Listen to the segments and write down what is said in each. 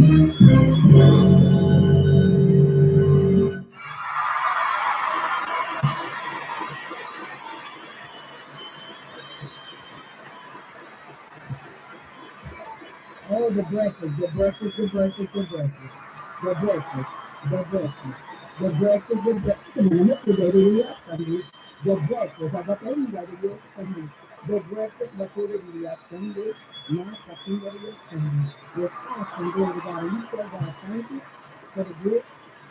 Oh, the breakfast, the breakfast, the breakfast, the breakfast, the breakfast, the breakfast, the breakfast, the breakfast. The breakfast, I got any right here. The breakfast, the food Sunday, now something very Sunday. With awesome, glory to God. And we tell God, thank you for the grits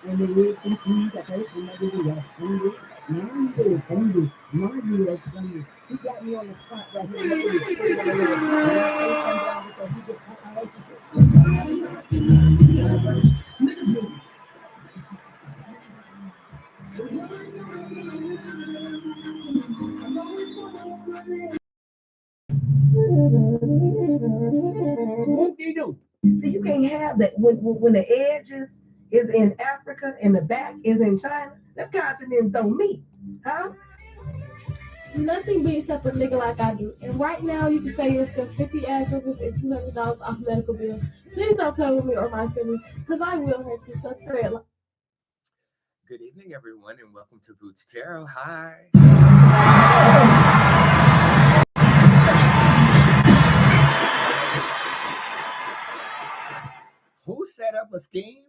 and the ribs and cheese. I pray for my video Sunday. Now you do Sunday. Now you do Sunday. He got me on the spot right here. Let me speak of the Lord. And I can't come down because he just, I like to get somebody rocking on the other. What do you do? See, you can't have that when the edges is in Africa and the back is in China. Them continents don't meet, huh? Nothing beats up a nigga like I do. And right now, you can save yourself 50 ass whoopers and $200 off medical bills. Please don't play with me or my feelings, because I will hurt you so thread. Good evening, everyone, and welcome to Bootzé. Hi. Who set up a scheme?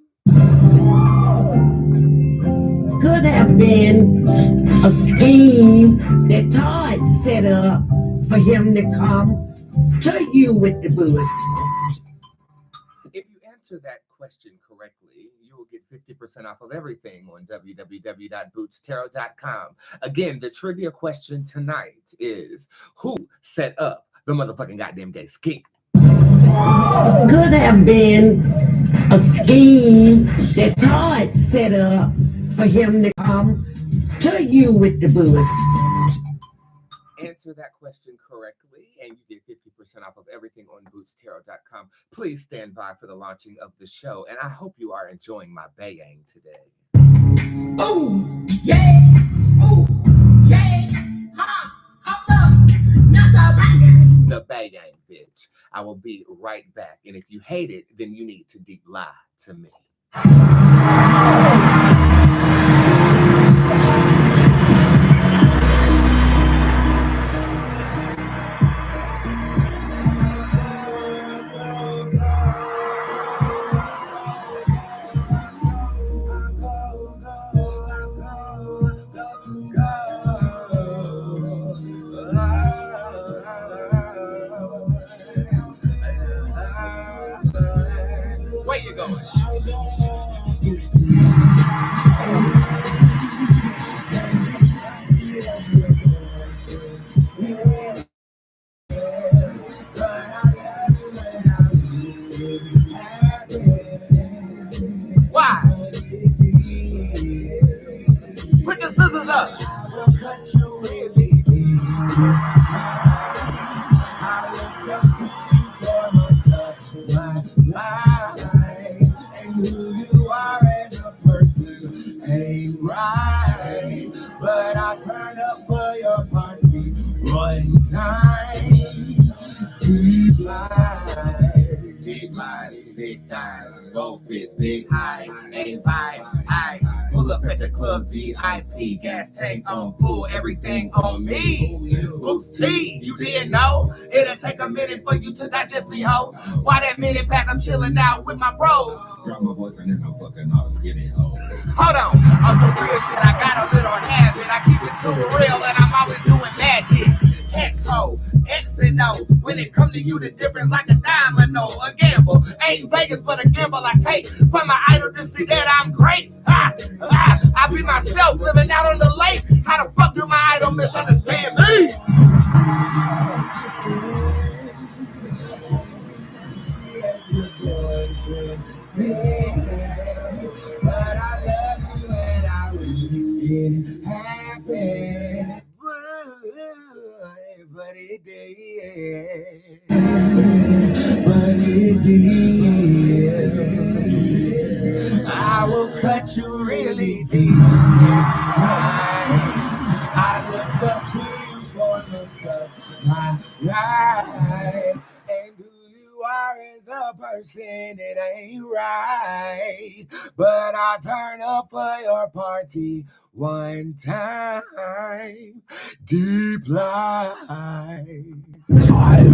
Could have been a scheme that Todd set up for him to come to you with the booze. If you answer that question correctly, you will get 50% off of everything on www.bootztarot.com. Again, the trivia question tonight is, who set up the motherfucking goddamn gay scheme? Could have been a scheme that Todd set up for him to come to you with the booze. Answer that question correctly, and you get 50% off of everything on bootztarot.com. Please stand by for the launching of the show, and I hope you are enjoying my bayang today. Oh, yeah. Oh, yeah. Ha. Not the banging. The bayang, bitch. I will be right back, and if you hate it, then you need to deep lie to me. Where you going? Why? Put the scissors up. And who you are as a person ain't right, but I turned up for your party one time. Big lies, big thighs, gold fists, big high, ain't vibe. I pull up at the club, VIP, gas tank on full, everything on me. Bootzé, you didn't know? It'll take a minute for you to digest me, ho. Why that minute pass? I'm chilling out with my bros. Drop my voice and then I'm fucking all skinny ho. Hold on, on some real shit, I got a little habit. I keep it too real and I'm always doing magic. X-ho, X and O. When it comes to you, the difference like a domino. A gamble, ain't Vegas, but a gamble I take. For my idol to see that I'm great. I be myself, living out on the lake. How the fuck do my idol misunderstand me? But I love you and I wish you didn't happen. But it did. But it did. I will cut you really deep this time. I look up to you for most of my life. And who you are as a a person, it ain't right. But I turn up for your party one time. Deep life. 5,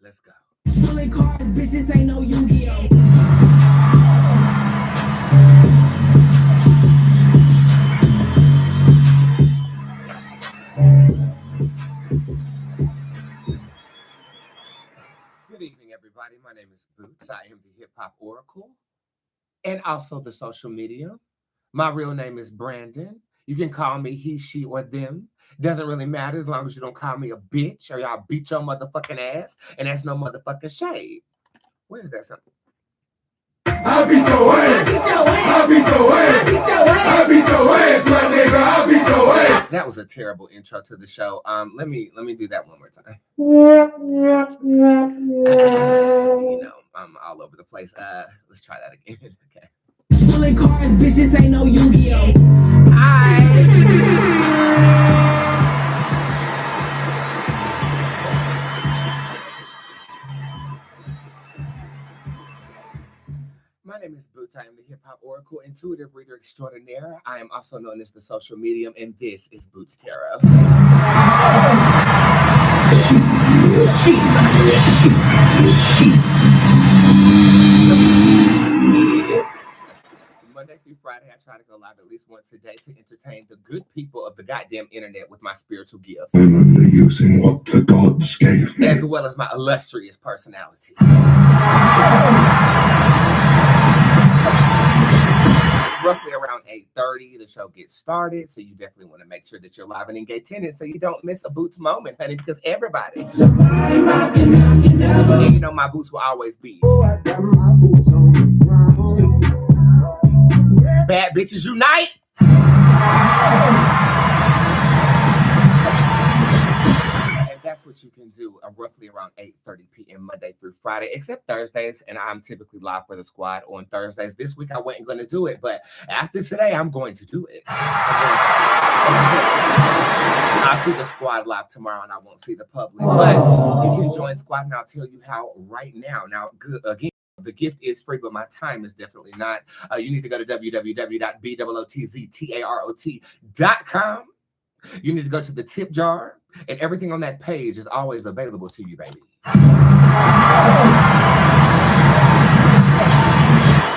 Let's go. Pulling cars, bitches ain't no Yu-Gi-Oh. Good evening, everybody. My name is Boots. I am the Hip Hop Oracle and also the social media. My real name is Brandon. You can call me he, she, or them. Doesn't really matter as long as you don't call me a bitch or y'all beat your motherfucking ass, and that's no motherfucking shade. Where is that something? I'll beat your ass. I'll beat your ass. I'll beat your ass, my nigga. I'll beat your ass. That was a terrible intro to the show. Let me do that one more time. You know, I'm all over the place. Let's try that again. Okay. Pulling cars, bitches ain't no Yu-Gi-Oh. My name is Boots. I am the Hip Hop Oracle, intuitive reader extraordinaire. I am also known as the social medium, and this is Boots Tarot. Monday through Friday, I try to go live at least once a day to entertain the good people of the goddamn internet with my spiritual gifts. I'm only using what the gods gave me. As well as my illustrious personality. Roughly around 8:30, the show gets started, so you definitely want to make sure that you're live and in gay tennis so you don't miss a Boots moment, honey, because everybody. And you know my boots will always be. Bad bitches unite! And that's what you can do roughly around 8:30 p.m. Monday through Friday, except Thursdays, and I'm typically live for the squad on Thursdays. This week I wasn't going to do it, but after today, I'm going to do it. I'll see the squad live tomorrow, and I won't see the public, but you can join squad, and I'll tell you how right now. Now, again, the gift is free, but my time is definitely not. You need to go to www.bootztarot.com. You need to go to the tip jar, and everything on that page is always available to you, baby.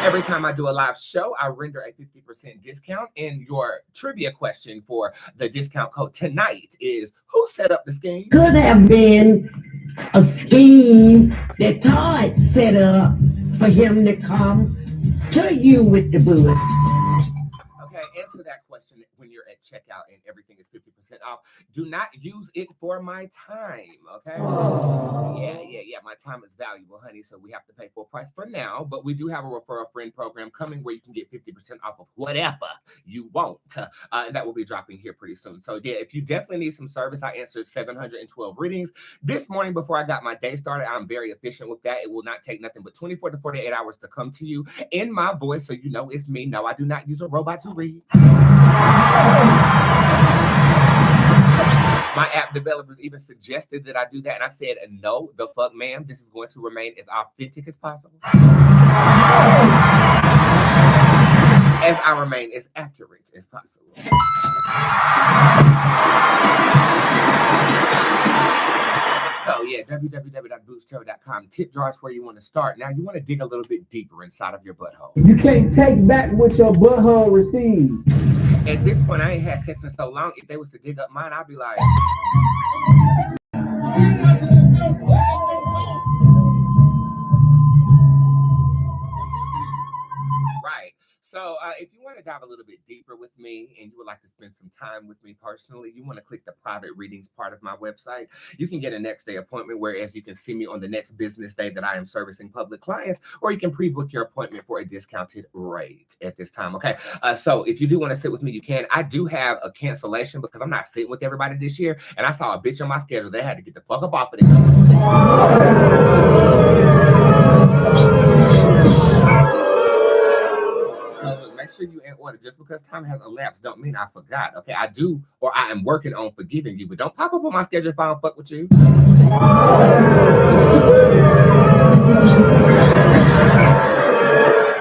Every time I do a live show, I render a 50% discount. And your trivia question for the discount code tonight is, who set up the scheme? Could have been a scheme that Todd set up for him to come to you with the bullet. Okay, answer that question when you're at checkout and everything is 50% off. Do not use it for my time, okay? Yeah. My time is valuable, honey, so we have to pay full price for now, but we do have a refer a friend program coming where you can get 50% off of whatever you want, and that will be dropping here pretty soon. So yeah, if you definitely need some service, I answered 712 readings this morning before I got my day started. I'm very efficient with that. It will not take nothing but 24 to 48 hours to come to you in my voice, so you know it's me. No, I do not use a robot to read. My app developers even suggested that I do that, and I said, no, the fuck, ma'am. This is going to remain as authentic as possible. As I remain as accurate as possible. So yeah, www.bootzé.com. Tip jars where you want to start. Now you want to dig a little bit deeper inside of your butthole. You can't take back what your butthole received. At this point, I ain't had sex in so long. If they was to dig up mine, I'd be like, right. So if you want to dive a little bit deeper with me and you would like to spend some time with me personally, you want to click the private readings part of my website. You can get a next day appointment, whereas you can see me on the next business day that I am servicing public clients, or you can pre-book your appointment for a discounted rate at this time. Okay. So if you do want to sit with me, you can. I do have a cancellation because I'm not sitting with everybody this year. And I saw a bitch on my schedule. They had to get the fuck up off of it. Make sure you in order. Just because time has elapsed don't mean I forgot. Okay, I do, or I am working on forgiving you, but don't pop up on my schedule if I don't fuck with you.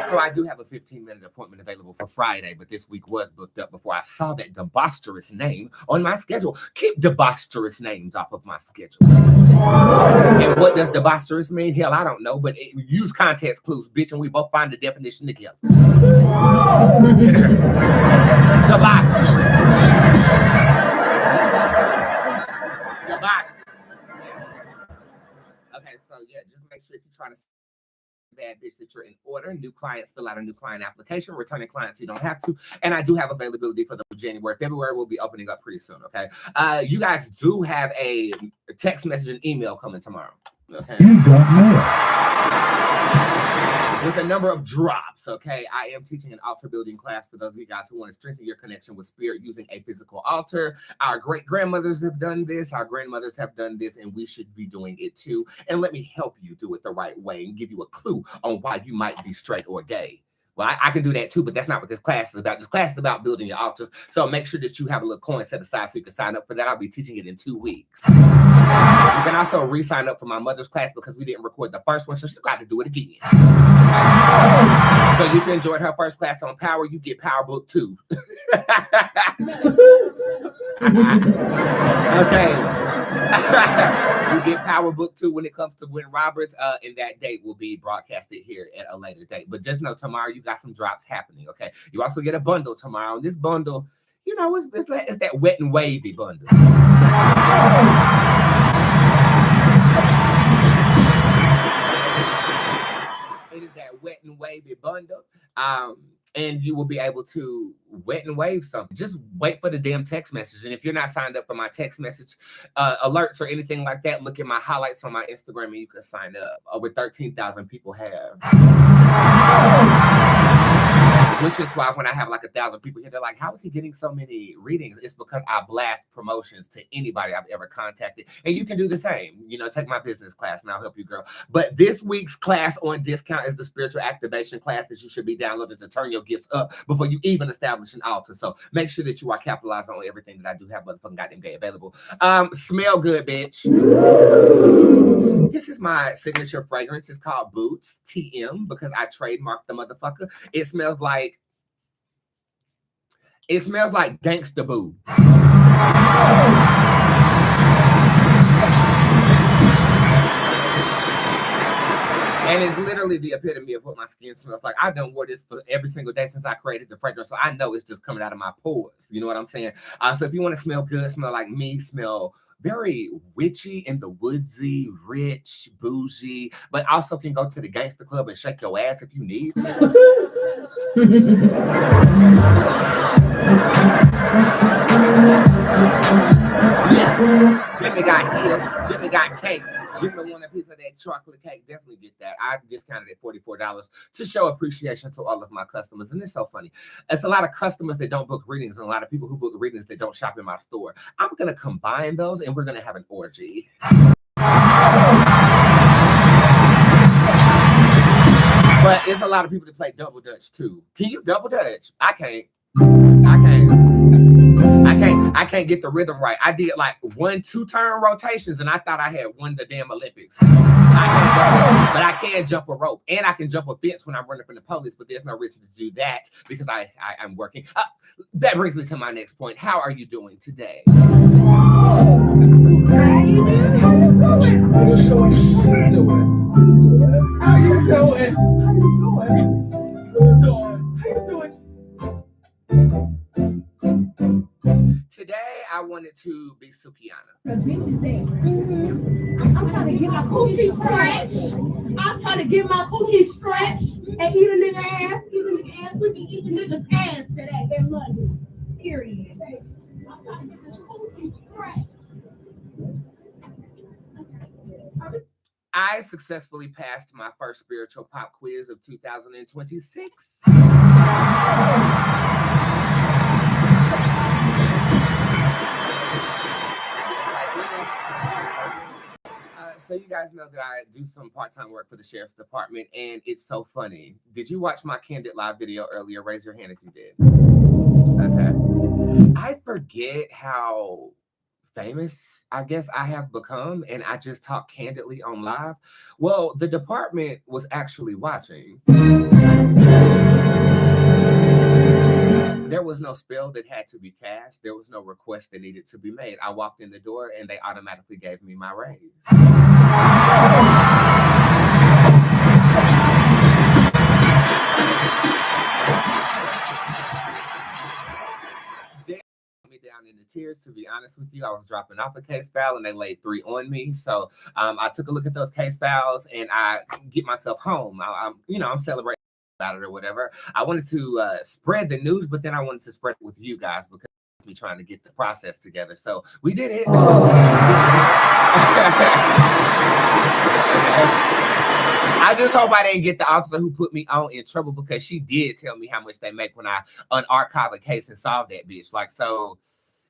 So I do have a 15-minute appointment available for Friday, but this week was booked up before I saw that debaucherous name on my schedule. Keep debaucherous names off of my schedule. And what does debaucherous mean? Hell, I don't know, but use context clues, bitch, and we both find the definition together. Debaucherous. Debaucherous. Yes. Okay, so yeah, just make sure if you're trying to bad bitch that you're in order. New clients fill out a new client application. Returning clients you don't have to. And I do have availability for the January. February will be opening up pretty soon. Okay. You guys do have a text message and email coming tomorrow. Okay. You got mail. With a number of drops, okay? I am teaching an altar building class for those of you guys who want to strengthen your connection with spirit using a physical altar. Our great-grandmothers have done this. Our grandmothers have done this, and we should be doing it too. And let me help you do it the right way and give you a clue on why you might be straight or gay. Well, I can do that too, but that's not what this class is about. This class is about building your altars. So make sure that you have a little coin set aside so you can sign up for that. I'll be teaching it in 2 weeks. You can also re-sign up for my mother's class because we didn't record the first one, so she's got to do it again. So if you enjoyed her first class on power, you get Power Book 2. Okay. You get Power Book 2 when it comes to Gwen Roberts, and that date will be broadcasted here at a later date. But just know tomorrow you got some drops happening, okay? You also get a bundle tomorrow, and this bundle, you know, it's that wet and wavy bundle. It is that wet and wavy bundle. And you will be able to wet and wave something. Just wait for the damn text message. And if you're not signed up for my text message alerts or anything like that, look at my highlights on my Instagram and you can sign up. Over 13,000 people have. Which is why when I have like 1,000 people here, they're like, how is he getting so many readings? It's because I blast promotions to anybody I've ever contacted. And you can do the same. You know, take my business class and I'll help you, girl. But this week's class on discount is the spiritual activation class that you should be downloading to turn your gifts up before you even establish an altar. So make sure that you are capitalizing on everything that I do have motherfucking goddamn gay available. Smell good, bitch. This is my signature fragrance. It's called Bootzé TM because I trademarked the motherfucker. It smells like gangsta boo. And it's literally the epitome of what my skin smells like. I've done wore this for every single day since I created the fragrance, so I know it's just coming out of my pores. You know what I'm saying? So if you want to smell good, smell like me, smell very witchy in the woodsy, rich, bougie, but also can go to the gangster club and shake your ass if you need to. Listen, Jimmy got heels, Jimmy got cake. Jimmy want a piece of that chocolate cake. Definitely get that. I discounted it $44 to show appreciation to all of my customers. And it's so funny. It's a lot of customers that don't book readings and a lot of people who book readings that don't shop in my store. I'm going to combine those and we're going to have an orgy. But it's a lot of people that play double dutch too. Can you double dutch? I can't. I can't get the rhythm right. I did like 1-2 turn rotations, and I thought I had won the damn Olympics. But I can't jump a rope, and I can jump a fence when I'm running from the police. But there's no reason to do that because I'm working. That brings me to my next point. How are you doing today? Today, I wanted to be Sukiana. I'm trying to get my coochie scratched. I'm trying to get my coochie scratched and eat a nigga ass. Eat a nigga ass. We can eat the nigga's ass today in London. Period. I'm trying to get this coochie scratched. I successfully passed my first spiritual pop quiz of 2026. So you guys know that I do some part-time work for the Sheriff's Department, and it's so funny. Did you watch my Candid Live video earlier? Raise your hand if you did. Okay. I forget how famous, I guess, I have become, and I just talk candidly on live. Well, the department was actually watching. There was no spell that had to be cast. There was no request that needed to be made. I walked in the door and they automatically gave me my raise. Me down into tears, to be honest with you. I was dropping off a case file and they laid 3 on me. So I took a look at those case files and I get myself home. I'm celebrating about it or whatever. I wanted to spread the news, but then I wanted to spread it with you guys because me trying to get the process together. So we did it. I just hope I didn't get the officer who put me on in trouble because she did tell me how much they make when I unarchive a case and solve that bitch. Like, so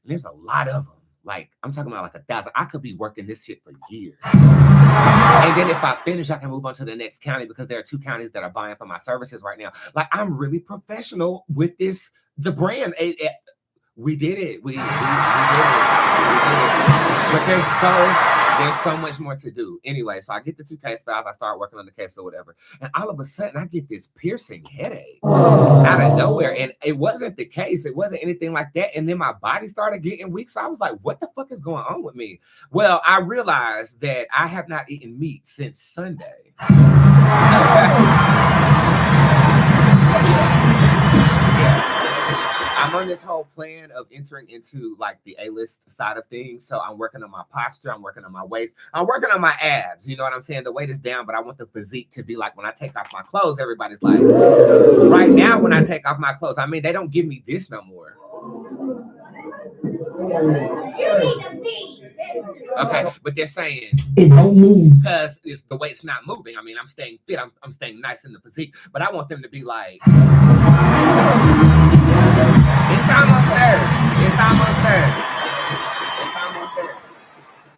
there's a lot of them. Like, I'm talking about like 1,000. I could be working this shit for years. And then if I finish, I can move on to the next county because there are 2 counties that are buying for my services right now. Like, I'm really professional with this, the brand. We did it. We did it. But there's so much more to do. Anyway, so I get the 2 case files. I start working on the case or whatever. And all of a sudden, I get this piercing headache out of nowhere. And it wasn't the case. It wasn't anything like that. And then my body started getting weak. So I was like, what the fuck is going on with me? Well, I realized that I have not eaten meat since Sunday. I'm on this whole plan of entering into like the A-list side of things. So I'm working on my posture. I'm working on my waist. I'm working on my abs. You know what I'm saying? The weight is down, but I want the physique to be like when I take off my clothes, everybody's like, right now when I take off my clothes, I mean, they don't give me this no more. Okay, but they're saying it don't move because the weight's not moving. I mean, I'm staying fit. I'm staying nice in the physique, but I want them to be like, it's almost there. It's almost there. It's almost there.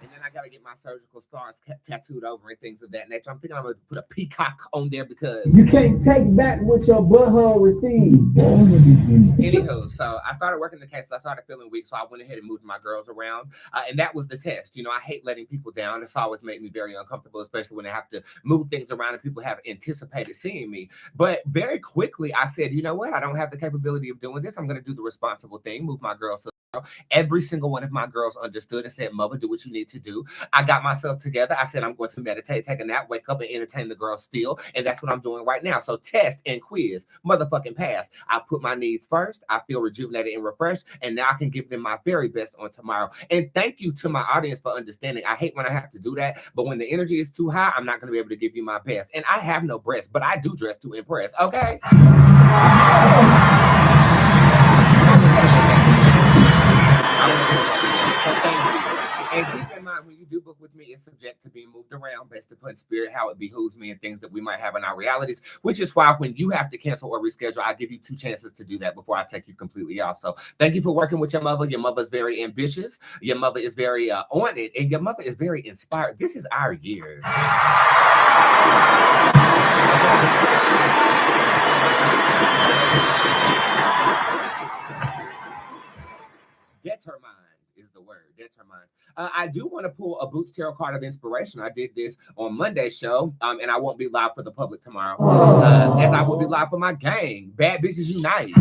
And then I gotta get my surgical scars tattooed over and things of that nature. I'm thinking I'm gonna put a peacock on there because you can't take back what your butthole receives. Anywho, so I started working the case. I started feeling weak, so I went ahead and moved my girls around, and that was the test. You know, I hate letting people down. It's always made me very uncomfortable, especially when I have to move things around and people have anticipated seeing me. But very quickly, I said, you know what? I don't have the capability of doing this. I'm going to do the responsible thing, move my girls to every single one of my girls understood and said, Mother, do what you need to do. I got myself together. I said, I'm going to meditate, take a nap, wake up and entertain the girls still. And that's what I'm doing right now. So test and quiz, motherfucking pass. I put my needs first. I feel rejuvenated and refreshed. And now I can give them my very best on tomorrow. And thank you to my audience for understanding. I hate when I have to do that. But when the energy is too high, I'm not going to be able to give you my best. And I have no breasts, but I do dress to impress. Okay? So thank you. And keep in mind, when you do book with me, it's subject to being moved around based upon spirit, how it behooves me and things that we might have in our realities, which is why when you have to cancel or reschedule, I give you 2 chances to do that before I take you completely off. So thank you for working with your mother. Your mother is very ambitious. Your mother is very on it, and your mother is very inspired. This is our year. Determined. determined. I do want to pull a Boots Tarot card of inspiration. I did this on Monday's show, and I won't be live for the public tomorrow, as I will be live for my gang, Bad Bitches Unite.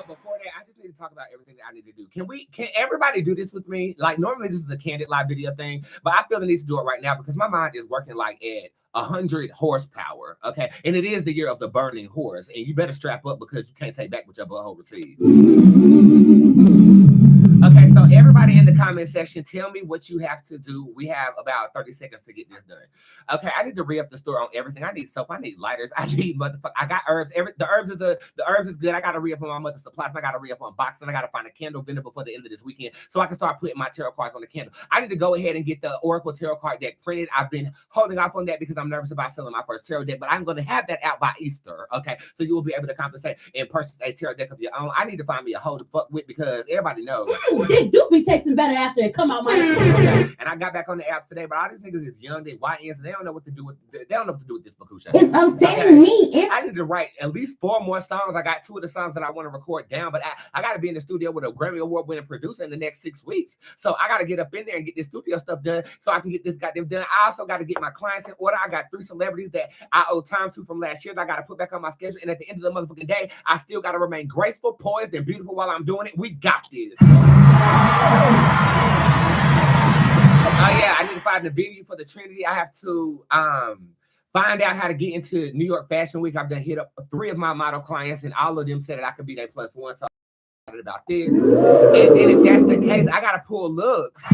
Before that, I just need to talk about everything that I need to do. Can everybody do this with me? Like, normally this is a candid live video thing, but I feel the need to do it right now because my mind is working like at 100 horsepower. Okay, and it is the year of the burning horse, and you better strap up because you can't take back what your butthole receives. Okay, so everybody in the comment section, tell me what you have to do. We have about 30 seconds to get this done. Okay, I need to re-up the store on everything. I need soap, I need lighters, I need motherfucker. I got herbs. The herbs is good. I gotta re-up on my mother's supplies, and I gotta re-up on boxing. I gotta find a candle vendor before the end of this weekend so I can start putting my tarot cards on the candle. I need to go ahead and get the Oracle tarot card deck printed. I've been holding off on that because I'm nervous about selling my first tarot deck, but I'm gonna have that out by Easter. Okay, so you will be able to compensate and purchase a tarot deck of your own. I need to find me a hoe to fuck with because everybody knows. Dick do be tasting better after it come out my okay. And I got back on the apps today, but all these niggas is young, they YNs, and they don't know what to do with this Bakusha. It's upsetting me. I need to write at least 4 more songs. I got 2 of the songs that I want to record down, but I got to be in the studio with a Grammy Award winning producer in the next 6 weeks. So I got to get up in there and get this studio stuff done so I can get this goddamn done. I also got to get my clients in order. I got 3 celebrities that I owe time to from last year that I got to put back on my schedule. And at the end of the motherfucking day, I still got to remain graceful, poised, and beautiful while I'm doing it. We got this. Yeah, I need to find the venue for the Trinity. I have to find out how to get into New York Fashion Week. I've done hit up 3 of my model clients, and all of them said that I could be their +1. So I'm excited about this. And then if that's the case, I gotta pull looks.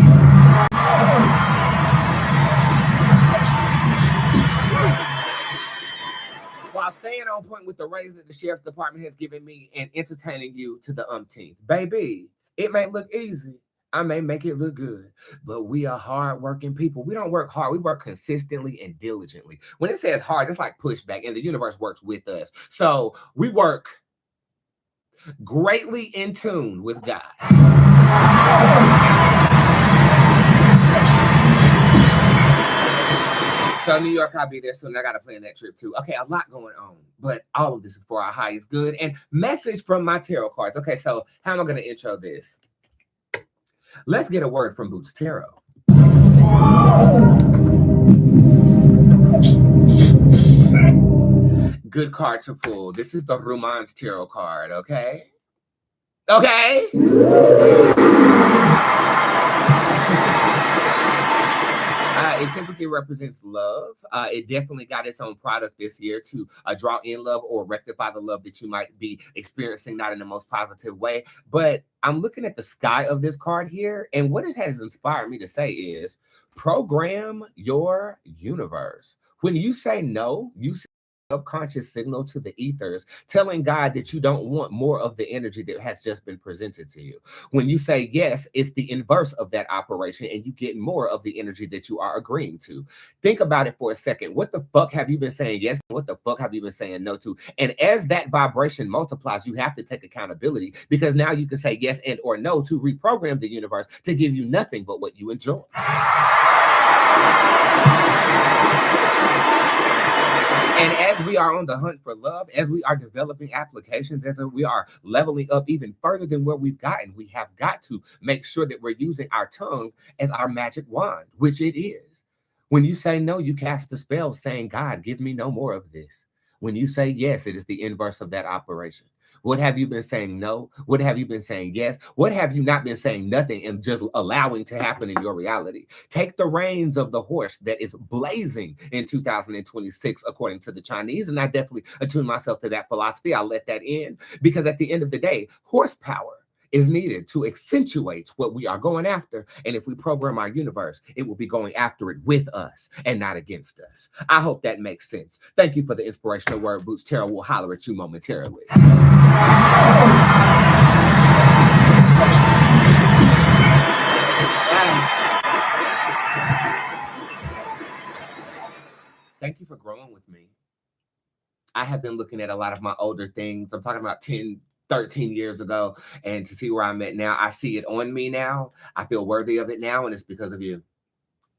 While staying on point with the raise that the sheriff's department has given me and entertaining you to the umpteenth. Baby, it may look easy. I may make it look good, but we are hard-working people. We don't work hard. We work consistently and diligently. When it says hard, it's like pushback, and the universe works with us. So we work greatly in tune with God. So New York, I'll be there soon. I got to plan that trip too. Okay, a lot going on, but all of this is for our highest good. And message from my tarot cards. Okay, so how am I going to intro this? Let's get a word from Boots Tarot. Good card to pull. This is the Romance Tarot card, okay? Okay? It typically represents love. It definitely got its own product this year to draw in love or rectify the love that you might be experiencing, not in the most positive way. But I'm looking at the sky of this card here, and what it has inspired me to say is program your universe. When you say no, you say subconscious signal to the ethers telling God that you don't want more of the energy that has just been presented to you. When you say yes, it's the inverse of that operation and you get more of the energy that you are agreeing to. Think about it for a second. What the fuck have you been saying yes? What the fuck have you been saying no to? And as that vibration multiplies, you have to take accountability because now you can say yes and or no to reprogram the universe to give you nothing but what you enjoy. And as we are on the hunt for love, as we are developing applications, as we are leveling up even further than where we've gotten, we have got to make sure that we're using our tongue as our magic wand, which it is. When you say no, you cast the spell saying, God, give me no more of this. When you say yes, it is the inverse of that operation. What have you been saying no? What have you been saying yes? What have you not been saying nothing and just allowing to happen in your reality? Take the reins of the horse that is blazing in 2026, according to the Chinese. And I definitely attune myself to that philosophy. I'll let that in because at the end of the day, horsepower is needed to accentuate what we are going after. And if we program our universe, it will be going after it with us and not against us. I hope that makes sense. Thank you for the inspirational word, Boots. Tarot will holler at you momentarily. Thank you for growing with me. I have been looking at a lot of my older things. I'm talking about 10, 13 years ago, and to see where I'm at now, I see it on me now. I feel worthy of it now, and it's because of you.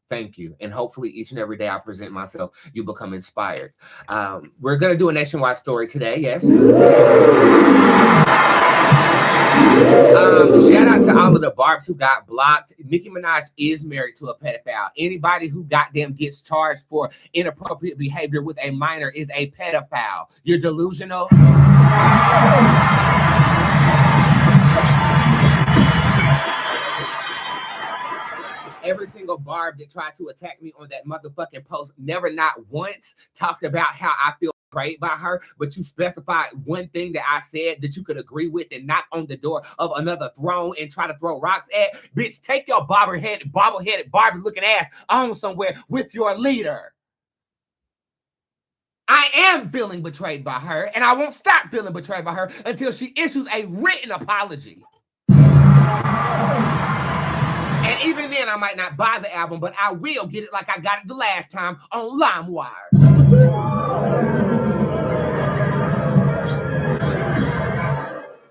Thank you. And hopefully each and every day I present myself, you become inspired. We're going to do a nationwide story today. Yes. Shout out to all of the barbs who got blocked. Nicki Minaj is married to a pedophile. Anybody who goddamn gets charged for inappropriate behavior with a minor is a pedophile. You're delusional. Every single barb that tried to attack me on that motherfucking post never not once talked about how I feel betrayed by her, but you specified one thing that I said that you could agree with and knock on the door of another throne and try to throw rocks at. Bitch, take your bobbleheaded, Barbie looking ass on somewhere with your leader. I am feeling betrayed by her, and I won't stop feeling betrayed by her until she issues a written apology. And even then, I might not buy the album, but I will get it like I got it the last time on LimeWire.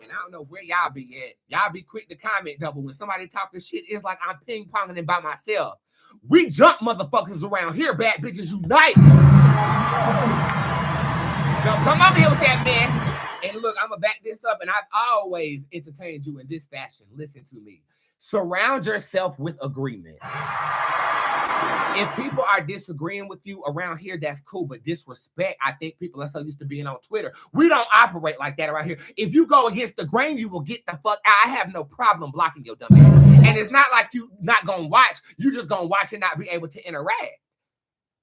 And I don't know where y'all be at. Y'all be quick to comment, though, but when somebody talking shit, it's like I'm ping-ponging it by myself. We jump motherfuckers around here, bad bitches unite. Now come over here with that mess. And look, I'm going to back this up, and I've always entertained you in this fashion. Listen to me. Surround yourself with agreement. If people are disagreeing with you around here, that's cool. But disrespect, I think people are so used to being on Twitter. We don't operate like that around here. If you go against the grain, you will get the fuck out. I have no problem blocking your dumb ass. And it's not like you not going to watch. You just going to watch and not be able to interact.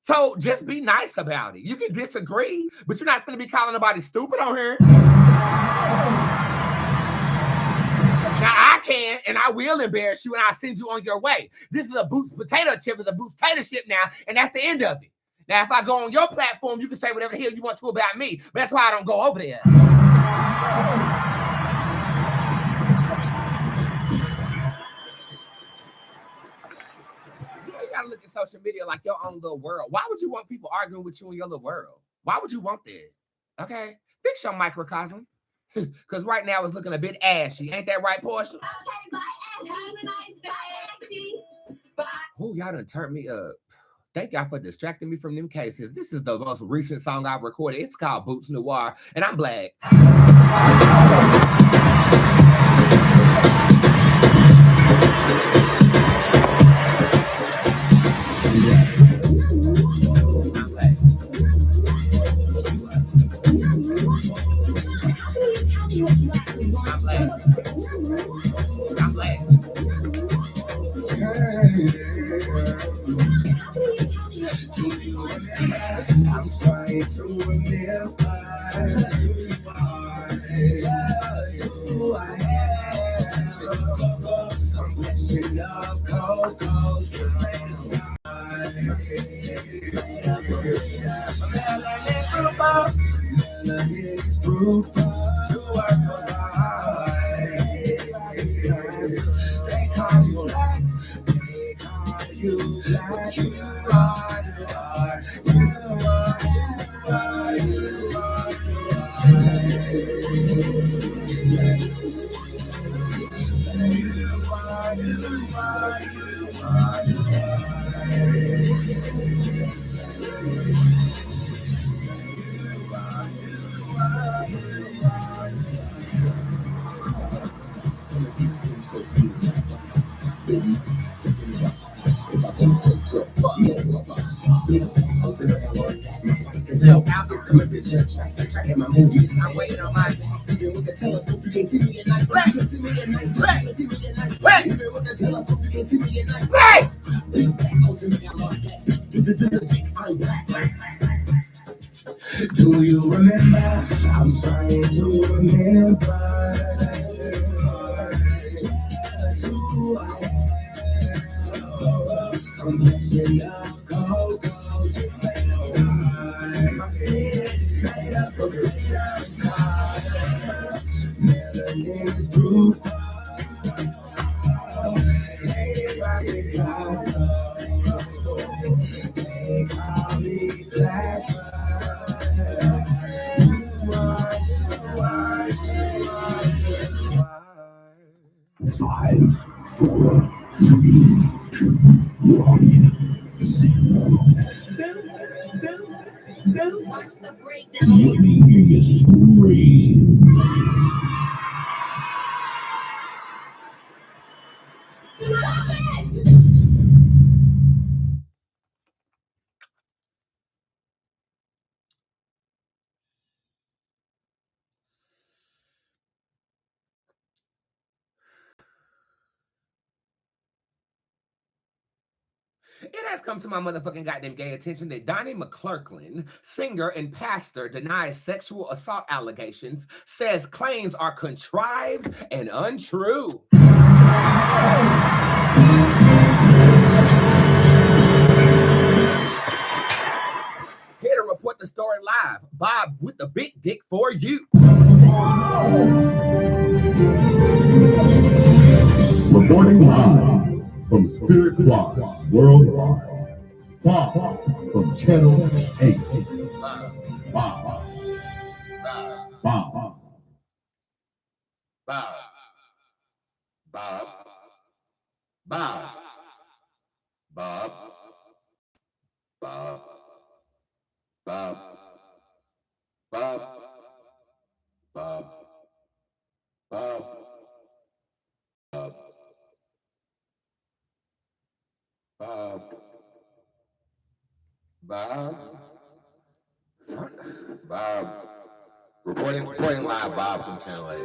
So just be nice about it. You can disagree, but you're not going to be calling nobody stupid on here. Now, I can, and I will embarrass you, and I'll send you on your way. This is a Bootzé potato chip. It's a Bootzé potato chip now, and that's the end of it. Now, if I go on your platform, you can say whatever the hell you want to about me, but that's why I don't go over there. You gotta look at social media like your own little world. Why would you want people arguing with you in your little world? Why would you want that? Okay? Fix your microcosm. Because right now it's looking a bit ashy. Ain't that right, Portia? Oh, y'all done turned me up. Thank y'all for distracting me from them cases. This is the most recent song I've recorded. It's called Boots Noir, and I'm black. I'm black. I'm trying to remember just who you are, just who I am. Complexion of cocoa, straight sky. Melanin is proof to our collide. They call you black, they call you black. You are, you so sweet. If I go straight to a fuck, no lover. I'm sitting there, I'm lost. So out is coming, bitch, just track in my movies. I'm waiting on my even with the telescope, you can't see me at night. Black, see me at night. Black, see me at night. Black, even with the telescope, you can't see me at night. Black, big back, I'm sitting there, I'm lost. I'm black. Do you remember? I'm trying to remember. Who I am. Complexion of cocoa, straight sky. My head is made up of glitter sky. Melanin is proof. Hated by the class. They call me black. You are. 5, 4, 3, 2, 1. Let me hear you scream. Stop it! It has come to my motherfucking goddamn gay attention that Donnie McClurkin, singer and pastor, denies sexual assault allegations, says claims are contrived and untrue. Here to report the story live, Bob with the big dick for you. Reporting live from Spirit Squad Worldwide. Bob from Channel 8. Bob. Bob. Bob. Bob. Bob. Bob. Bob. Bob. Bob. Bob. Bob. Bob. Bob. Bob. Bob. Reporting live, Bob from Channel 8.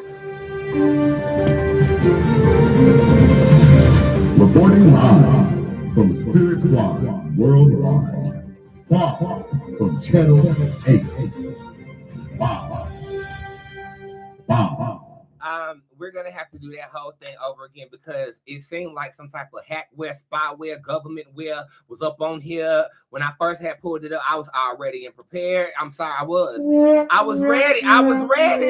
Reporting live from Spirit Squad Worldwide. Bob from Channel 8. Bob. Bob. We're gonna have to do that whole thing over again because it seemed like some type of hackware, spyware, governmentware was up on here. When I first had pulled it up, I was already and prepared. I'm sorry, I was ready. I was ready.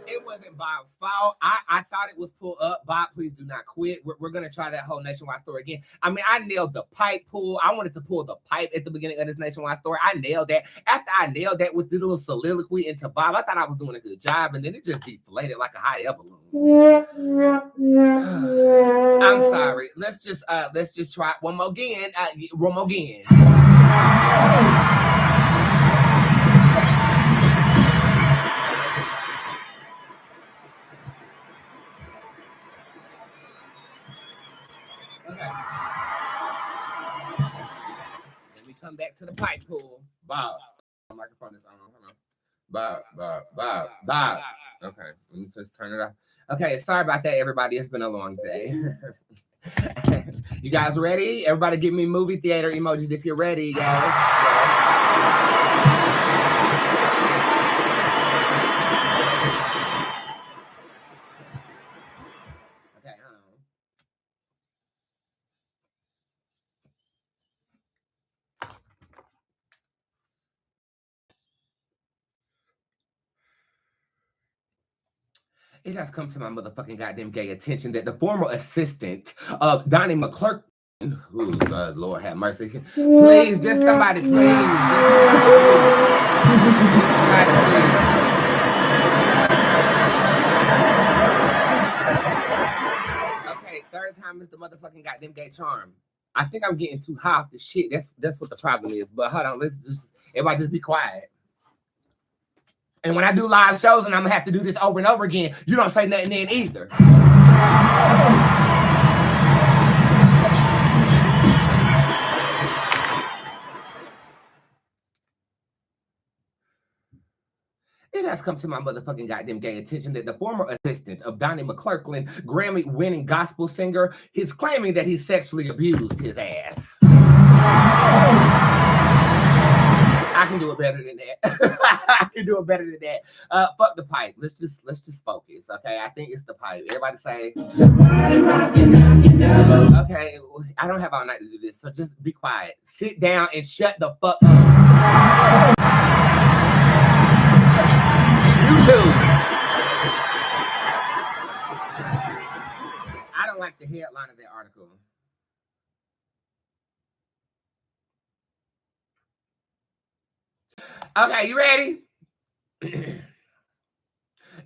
It wasn't Bob's fault. I thought it was pulled up. Bob, please do not quit. We're going to try that whole nationwide story again. I mean, I nailed the pipe pull. I wanted to pull the pipe at the beginning of this nationwide story. I nailed that. After I nailed that with the little soliloquy into Bob, I thought I was doing a good job, and then it just deflated like a hot air balloon. I'm sorry. Let's just try it one more again. Let me come back to the pipe pool. Bob. My microphone is on. Hold on. Bob. Okay, let me just turn it off. Okay, sorry about that, everybody. It's been a long day. You guys ready? Everybody give me movie theater emojis if you're ready, guys. Okay, hold on. It has come to my motherfucking goddamn gay attention that the former assistant of Donnie McClurkin, ooh, God, Lord have mercy. Please, just somebody, please. Okay, third time is the motherfucking goddamn gay charm. I think I'm getting too high off the shit. That's what the problem is. But hold on, everybody just be quiet. And when I do live shows and I'm gonna have to do this over and over again, you don't say nothing then either. It has come to my motherfucking goddamn gay attention that the former assistant of Donnie McClurkin, Grammy-winning gospel singer, is claiming that he sexually abused his ass. I can do it better than that. Fuck the pipe. Let's just focus, okay? I think it's the pipe. Everybody say. Okay, I don't have all night to do this, so just be quiet. Sit down and shut the fuck up. You too. I don't like the headline of that article. Okay, you ready?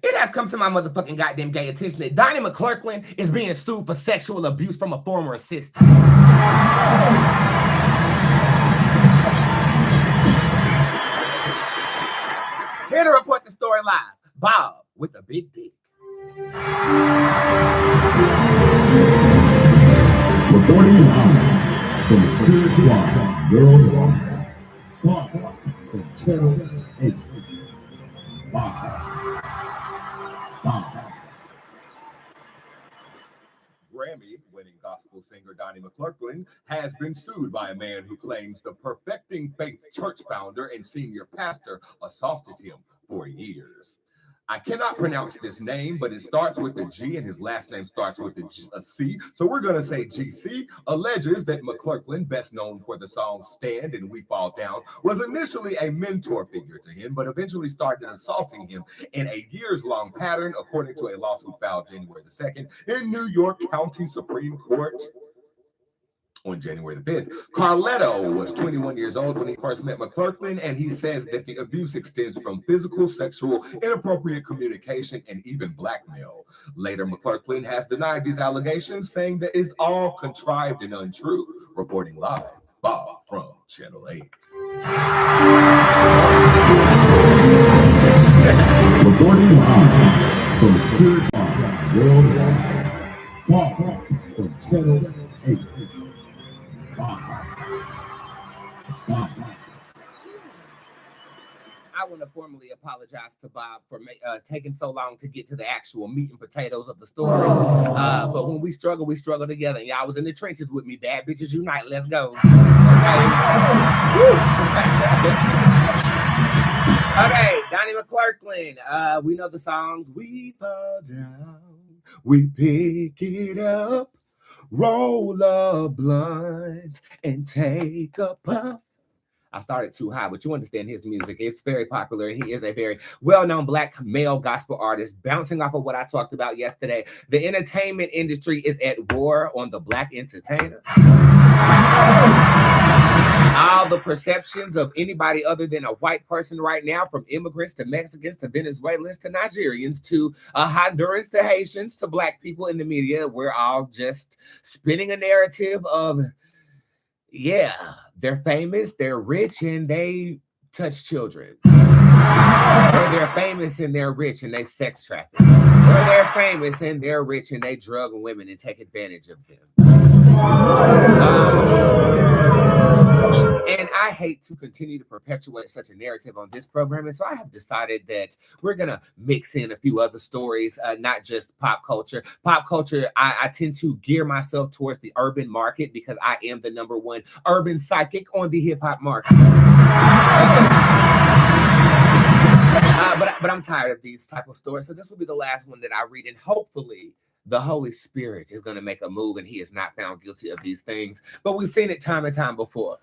It has come to my motherfucking goddamn gay attention that Donnie McClurkin is being sued for sexual abuse from a former assistant. Here to report the story live, Bob with a big dick. Reporting live from Spiritual Worldwide, Bob from Channel 8. Bob. Grammy-winning gospel singer Donnie McClurkin has been sued by a man who claims the Perfecting Faith church founder and senior pastor assaulted him for years. I cannot pronounce this name, but it starts with a G and his last name starts with a C. So we're going to say GC, alleges that McClurkin, best known for the song Stand and We Fall Down, was initially a mentor figure to him, but eventually started assaulting him in a years-long pattern, according to a lawsuit filed January the 2nd in New York County Supreme Court. On January the 5th, Carletto was 21 years old when he first met McClurkin, and he says that the abuse extends from physical, sexual, inappropriate communication, and even blackmail. Later, McClurkin has denied these allegations, saying that it's all contrived and untrue. Reporting live, Bob from Channel 8. Reporting live from Spiritual Worldwide, Bob from Channel 8. I want to formally apologize to Bob for taking so long to get to the actual meat and potatoes of the story. But when we struggle together. And y'all was in the trenches with me. Bad bitches unite. Let's go. Okay, Donnie McClurkin. We know the songs. We fall down, we pick it up, roll a blunt, and take a puff. I started too high, but you understand his music. It's very popular. He is a very well-known Black male gospel artist. Bouncing off of what I talked about yesterday, the entertainment industry is at war on the Black entertainer. All the perceptions of anybody other than a white person right now, from immigrants to Mexicans to Venezuelans to Nigerians to Hondurans to Haitians to Black people in the media, we're all just spinning a narrative of, yeah, they're famous, they're rich, and they touch children. Or they're famous and they're rich and they sex traffic. Or they're famous and they're rich and they drug women and take advantage of them. And I hate to continue to perpetuate such a narrative on this program. And so I have decided that we're going to mix in a few other stories, not just pop culture. Pop culture, I tend to gear myself towards the urban market because I am the #1 urban psychic on the hip hop market. But I'm tired of these type of stories. So this will be the last one that I read. And hopefully the Holy Spirit is going to make a move and he is not found guilty of these things. But we've seen it time and time before.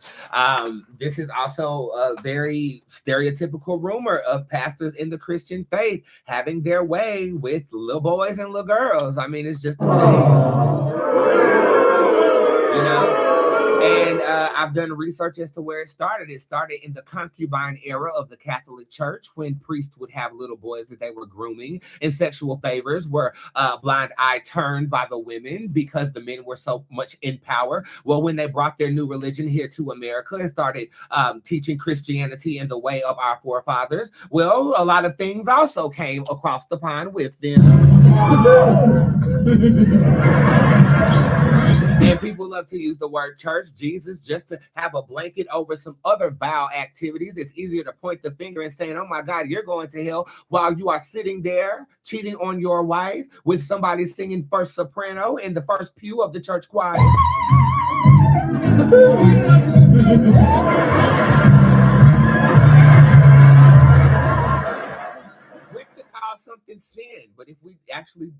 This is also a very stereotypical rumor of pastors in the Christian faith having their way with little boys and little girls. I mean, it's just a thing. You know? And I've done research as to where it started. It started in the concubine era of the Catholic Church when priests would have little boys that they were grooming, and sexual favors were blind eye turned by the women because the men were so much in power. Well, when they brought their new religion here to America and started teaching Christianity in the way of our forefathers, well, a lot of things also came across the pond with them. And people love to use the word church, Jesus, just to have a blanket over some other vile activities. It's easier to point the finger and saying, oh my God, you're going to hell, while you are sitting there cheating on your wife with somebody singing first soprano in the first pew of the church choir. Something sin, but if we actually,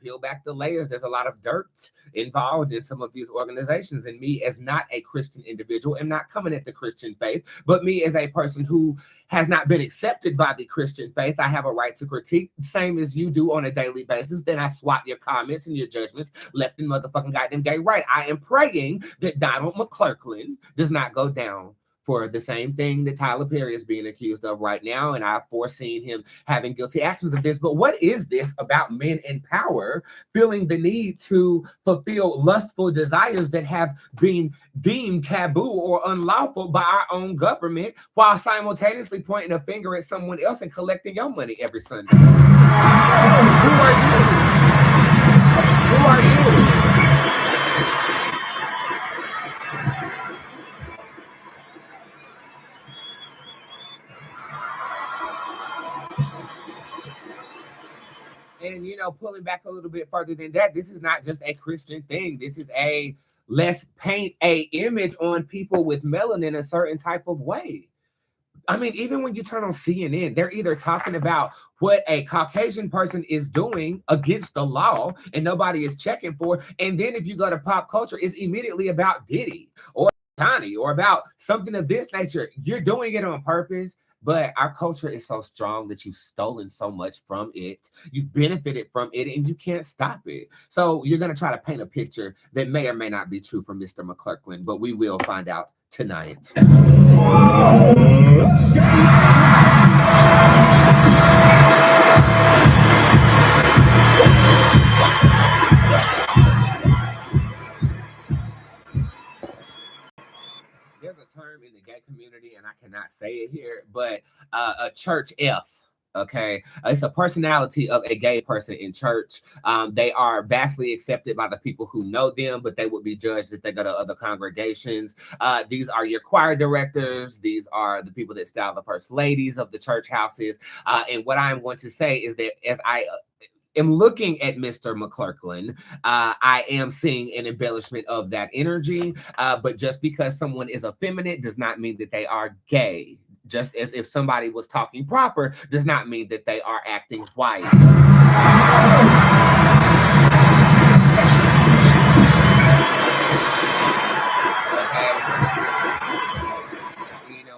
peel back the layers, there's a lot of dirt involved in some of these organizations. And me, as not a Christian individual, am not coming at the Christian faith, but me as a person who has not been accepted by the Christian faith, I have a right to critique, same as you do on a daily basis. Then I swat your comments and your judgments left and motherfucking goddamn gay right. I am praying that Donald McClurkin does not go down for the same thing that Tyler Perry is being accused of right now, and I've foreseen him having guilty actions of this. But what is this about men in power feeling the need to fulfill lustful desires that have been deemed taboo or unlawful by our own government, while simultaneously pointing a finger at someone else and collecting your money every Sunday? Who are you? Who are you? And, pulling back a little bit further than that, this is not just a Christian thing. This is let's paint a image on people with melanin a certain type of way. I mean, even when you turn on CNN, they're either talking about what a Caucasian person is doing against the law and nobody is checking for. And then if you go to pop culture, it's immediately about Diddy or Johnny or about something of this nature. You're doing it on purpose. But our culture is so strong that you've stolen so much from it. You've benefited from it, and you can't stop it. So you're going to try to paint a picture that may or may not be true from Mr. McClurkin, but we will find out tonight. There's a term in the gay community, and I cannot say it here, but a church F. Okay, it's a personality of a gay person in church. They are vastly accepted by the people who know them, but they would be judged if they go to other congregations. These are your choir directors. These are the people that style the first ladies of the church houses. And what I'm going to say is that as I am looking at Mr. McClurkin, I am seeing an embellishment of that energy. But just because someone is effeminate does not mean that they are gay. Just as if somebody was talking proper does not mean that they are acting white.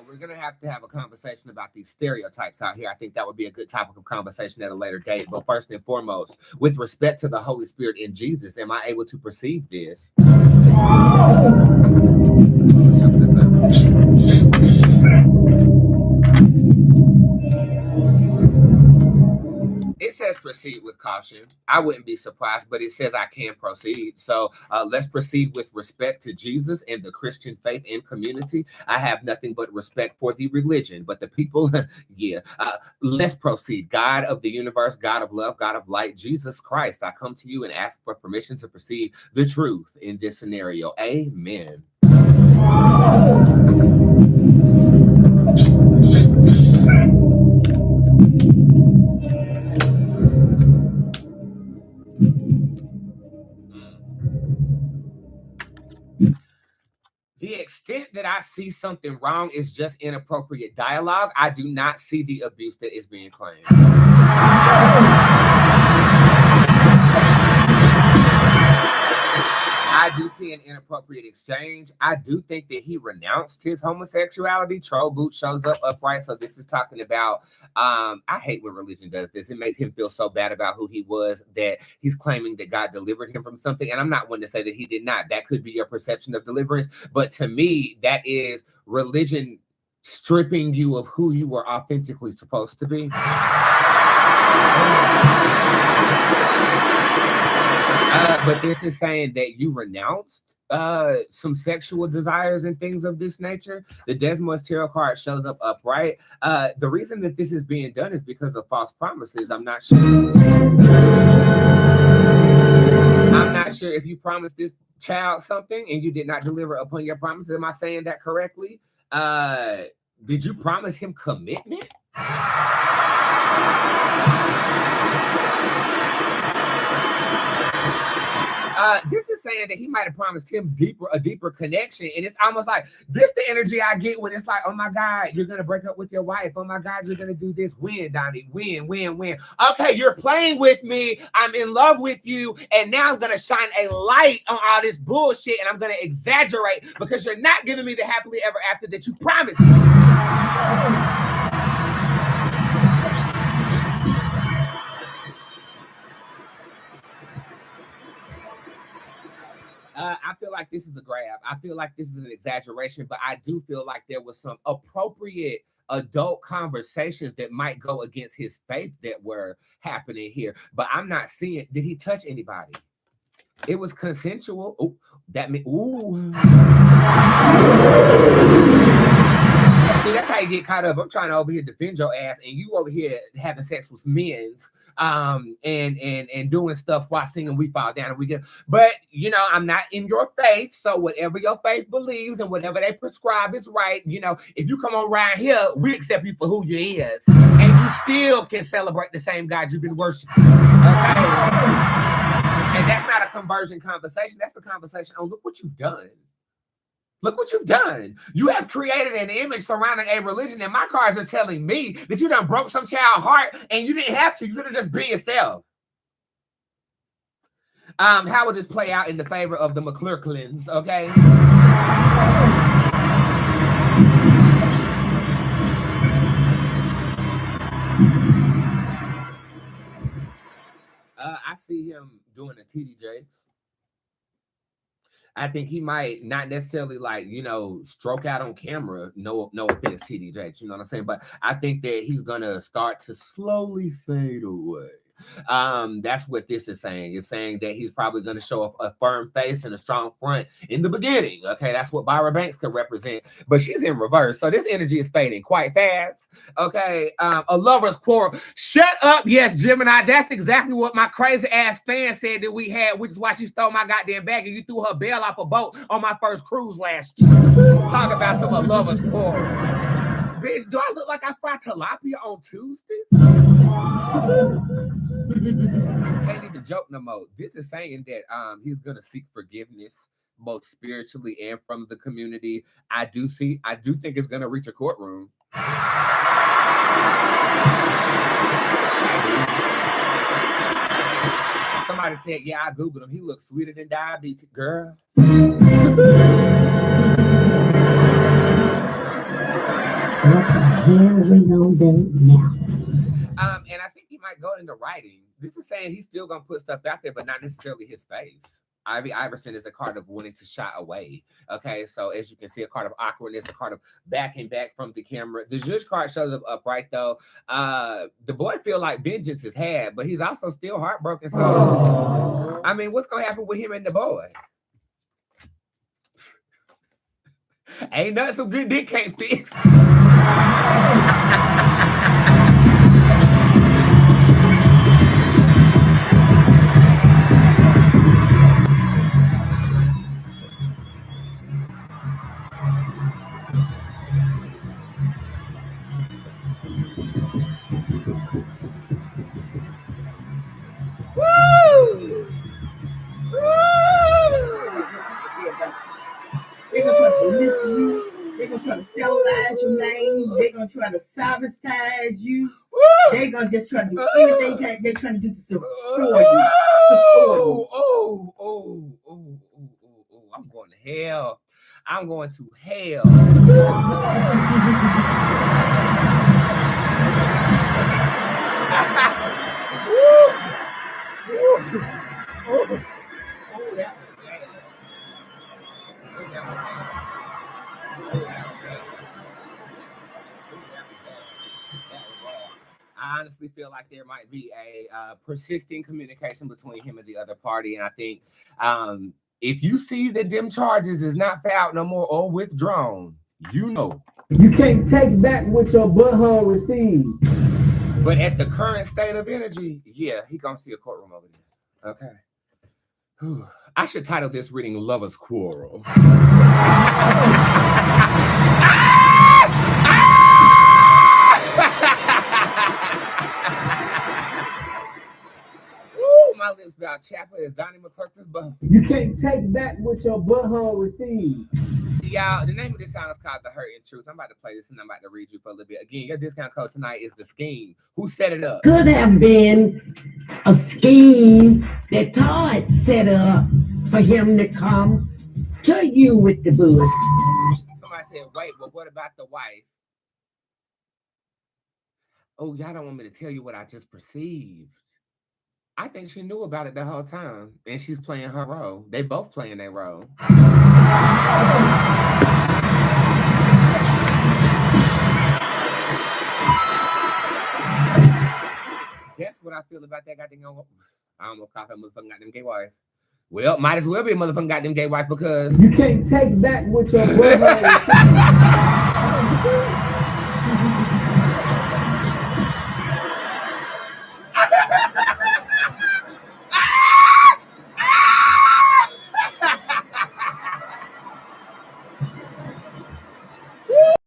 We're going to have a conversation about these stereotypes out here. I think that would be a good topic of conversation at a later date. But first and foremost, with respect to the Holy Spirit in Jesus, am I able to perceive this? It says proceed with caution. I wouldn't be surprised, but it says I can proceed. So let's proceed with respect to Jesus and the Christian faith and community. I have nothing but respect for the religion, but the people, yeah. Let's proceed. God of the universe, God of love, God of light, Jesus Christ, I come to you and ask for permission to perceive the truth in this scenario. Amen. The extent that I see something wrong is just inappropriate dialogue. I do not see the abuse that is being claimed. I do see an inappropriate exchange. I do think that he renounced his homosexuality. Troll Boot shows up upright. So this is talking about, I hate when religion does this. It makes him feel so bad about who he was that he's claiming that God delivered him from something. And I'm not one to say that he did not. That could be your perception of deliverance. But to me, that is religion stripping you of who you were authentically supposed to be. But this is saying that you renounced some sexual desires and things of this nature. The Desmos Tarot card shows up upright. The reason that this is being done is because of false promises. I'm not sure. I'm not sure if you promised this child something and you did not deliver upon your promises. Am I saying that correctly? Did you promise him commitment? This is saying that he might have promised him a deeper connection. And it's almost like this the energy I get when it's like, oh my God, you're going to break up with your wife. Oh my God, you're going to do this. When, Donnie? When? Okay, you're playing with me. I'm in love with you. And now I'm going to shine a light on all this bullshit. And I'm going to exaggerate because you're not giving me the happily ever after that you promised me. I feel like like this is a grab. I feel like this is an exaggeration, but I do feel like there was some appropriate adult conversations that might go against his faith that were happening here. But I'm not seeing, did he touch anybody? It was consensual. Ooh, that mean, ooh. See, that's how you get caught up. I'm trying to over here defend your ass, and you over here having sex with men's, and doing stuff while singing "We Fall Down" and we get. But you know, I'm not in your faith, so whatever your faith believes and whatever they prescribe is right. You know, if you come around here, we accept you for who you is, and you still can celebrate the same God you've been worshiping. Okay. And that's not a conversion conversation. That's the conversation. Oh, look what you've done. Look what you've done. You have created an image surrounding a religion, and my cards are telling me that you done broke some child's heart, and you didn't have to. You could have just been yourself. How would this play out in the favor of the McClurklins? Okay. I see him doing a TD Jakes. I think he might not necessarily like, you know, stroke out on camera. No offense, TD Jakes, you know what I'm saying? But I think that he's gonna start to slowly fade away. That's what this is saying. It's saying that he's probably going to show a firm face and a strong front in the beginning. Okay, that's what Byra Banks could represent, but she's in reverse, so this energy is fading quite fast. Okay, a lover's quarrel. Shut up, yes, Gemini. That's exactly what my crazy ass fan said that we had, which is why she stole my goddamn bag and you threw her bail off a boat on my first cruise last year. Talk about some lover's quarrel. Bitch, do I look like I fried tilapia on Tuesdays? Can't even joke no more. This is saying that he's gonna seek forgiveness both spiritually and from the community. I do think it's gonna reach a courtroom. Somebody said, yeah, I googled him. He looks sweeter than diabetes, girl. What the hell we gonna do now? And I think he might go into writing. This is saying he's still gonna put stuff out there, but not necessarily his face. Ivy Iverson is a card of wanting to shy away. Okay, so as you can see, a card of awkwardness, a card of backing back from the camera. The judge card shows up upright though. The boy feel like vengeance is had, but he's also still heartbroken. So, I mean, what's gonna happen with him and the boy? Ain't nothing some good dick can't fix. They're gonna try to listen you. They're gonna try to cellularize your name. They're gonna try to sabotage you. They're gonna just try to do anything they're trying to do to destroy you. I'm going to hell. I'm going to hell. I honestly feel like there might be a persisting communication between him and the other party, and I think if you see that them charges is not filed no more or withdrawn, you know. You can't take back what your butthole received. But at the current state of energy, yeah, he gonna see a courtroom over there. Okay. Whew. I should title this reading Lover's Quarrel. My lips about chapel is Donnie McClurkin's butt. You can't take back what your butthole received. Y'all, the name of this song is called The Hurt and Truth. I'm about to play this and I'm about to read you for a little bit. Again, your discount code tonight is The Scheme. Who set it up? Could have been a scheme that Todd set up for him to come to you with the booze. Somebody said, wait, but what about the wife? Oh, y'all don't want me to tell you what I just perceived. I think she knew about it the whole time, and she's playing her role. They both playing their role. That's what I feel about that goddamn. I almost called her motherfucking goddamn gay wife. Well, might as well be a motherfucking goddamn gay wife because You can't take back what your brother.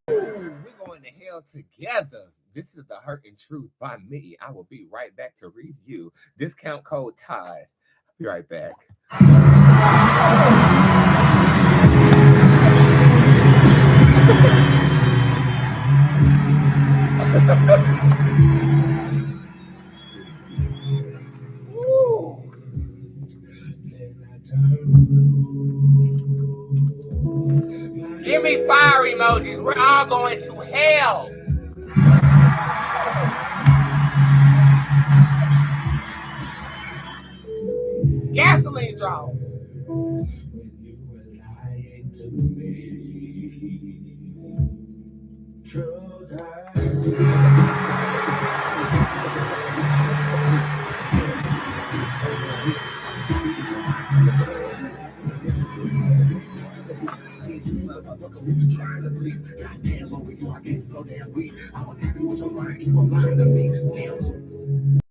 we're going to hell together. This is The Hurt and Truth by me. I will be right back to read you. Discount code Tide. Be right back. Give me fire emojis. We're all going to hell. Gasoline draws.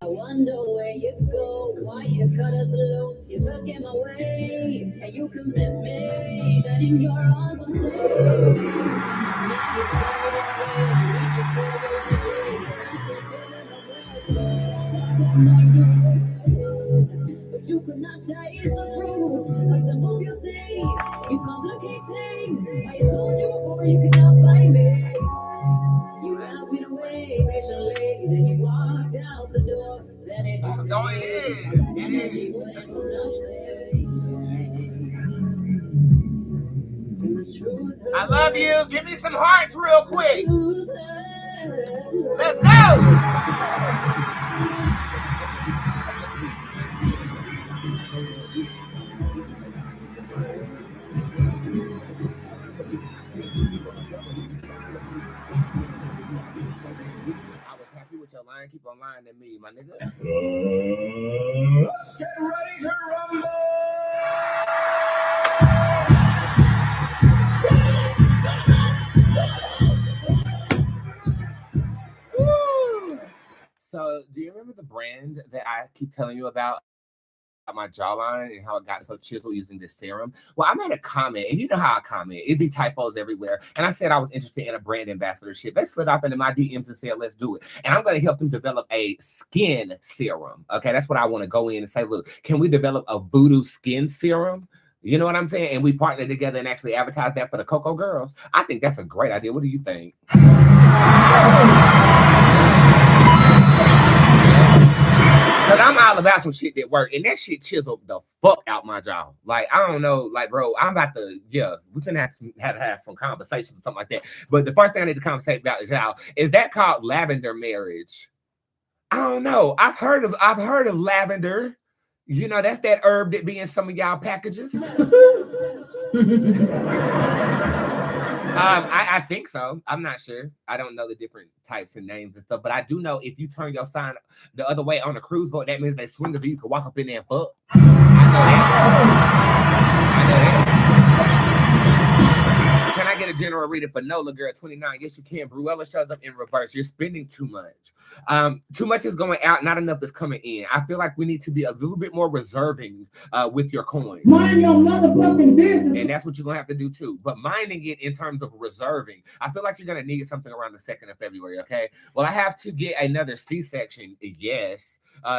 I wonder where you go, why you cut us loose. You first came away, and you convinced me that in your arms I'm safe. Now you're carried again, reaching for your energy. But you could not taste the fruit of simple beauty. You complicate things. I told you before you could not buy me. You asked me to wait patiently, then you walked out the door. Then it No, it is. energy went for nothing. The truth I love you. Give me some hearts real quick. Let's go. I was happy with your line. Keep on lying to me, my nigga. Let's get ready to rumble! So, do you remember the brand that I keep telling you about my jawline and how it got so chiseled using this serum? Well, I made a comment, and you know how I comment. It'd be typos everywhere. And I said I was interested in a brand ambassadorship. They slid up into my DMs and said, let's do it. And I'm going to help them develop a skin serum. Okay, that's what I want to go in and say, look, can we develop a voodoo skin serum? You know what I'm saying? And we partner together and actually advertise that for the Cocoa Girls. I think that's a great idea. What do you think? Because I'm all about some shit that work, and that shit chiseled the fuck out my jaw. Like, I don't know, like, bro, I'm about to, we can have to have some conversations or something like that. But the first thing I need to conversate about is y'all, is that called lavender marriage? I don't know. I've heard of lavender. You know, that's that herb that be in some of y'all packages. I think so. I'm not sure. I don't know the different types and names and stuff, but I do know if you turn your sign the other way on a cruise boat, that means they swingers, so you can walk up in there and fuck. I know that. Can I get a general reading for Nola Girl 29? Yes, you can. Bruella shows up in reverse. You're spending too much. Too much is going out, not enough is coming in. I feel like we need to be a little bit more reserving with your coins. Mind your motherfucking business. And that's what you're going to have to do too. But minding it in terms of reserving, I feel like you're going to need something around the 2nd of February, okay? Well, I have to get another C-section. Yes.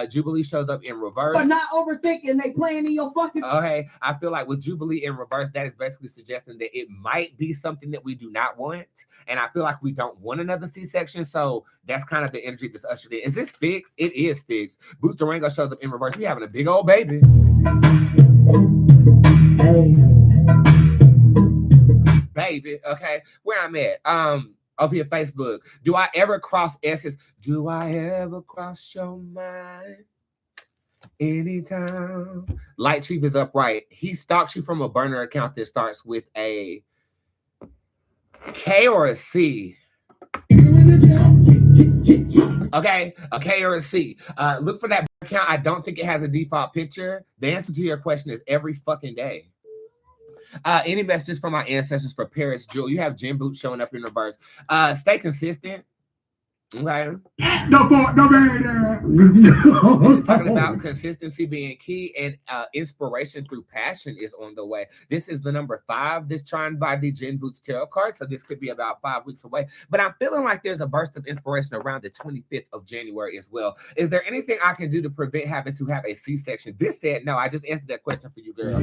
Jubilee shows up in reverse. But not overthinking, they playing in your fucking... Okay, I feel like with Jubilee in reverse, that is basically suggesting that it might be something that we do not want. And I feel like we don't want another C-section. So that's kind of the energy that's ushered in. Is this fixed? It is fixed. Boots Durango shows up in reverse. We having a big old baby. Hey. Baby, okay. Where I'm at. Over your Facebook. Do I ever cross S's? Do I ever cross your mind? Anytime. Light Chief is upright. He stalks you from a burner account that starts with a K or a C. Okay, a K or a C. Look for that account. I don't think it has a default picture. The answer to your question is every fucking day. Any messages from my ancestors for Paris Jewel? You have Djinn Bootz showing up in reverse. Stay consistent. Okay. He's talking about consistency being key, and inspiration through passion is on the way. This is the number 5. This trying by the Djinn Bootz tarot card, so this could be about 5 weeks away. But I'm feeling like there's a burst of inspiration around the 25th of January as well. Is there anything I can do to prevent having to have a C-section? This said no. I just answered that question for you, girl.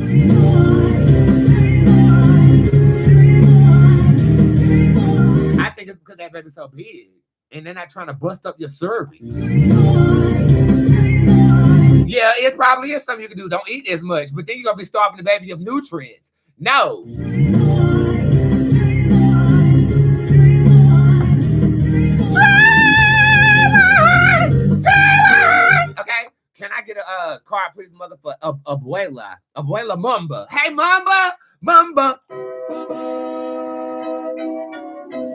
I think it's because that baby's so big. And they're not trying to bust up your cervix. Yeah, it probably is something you can do. Don't eat as much, but then you're going to be starving the baby of nutrients. No. Okay, can I get a card, please, mother, for Abuela? Abuela Mamba. Hey, Mamba! Mamba!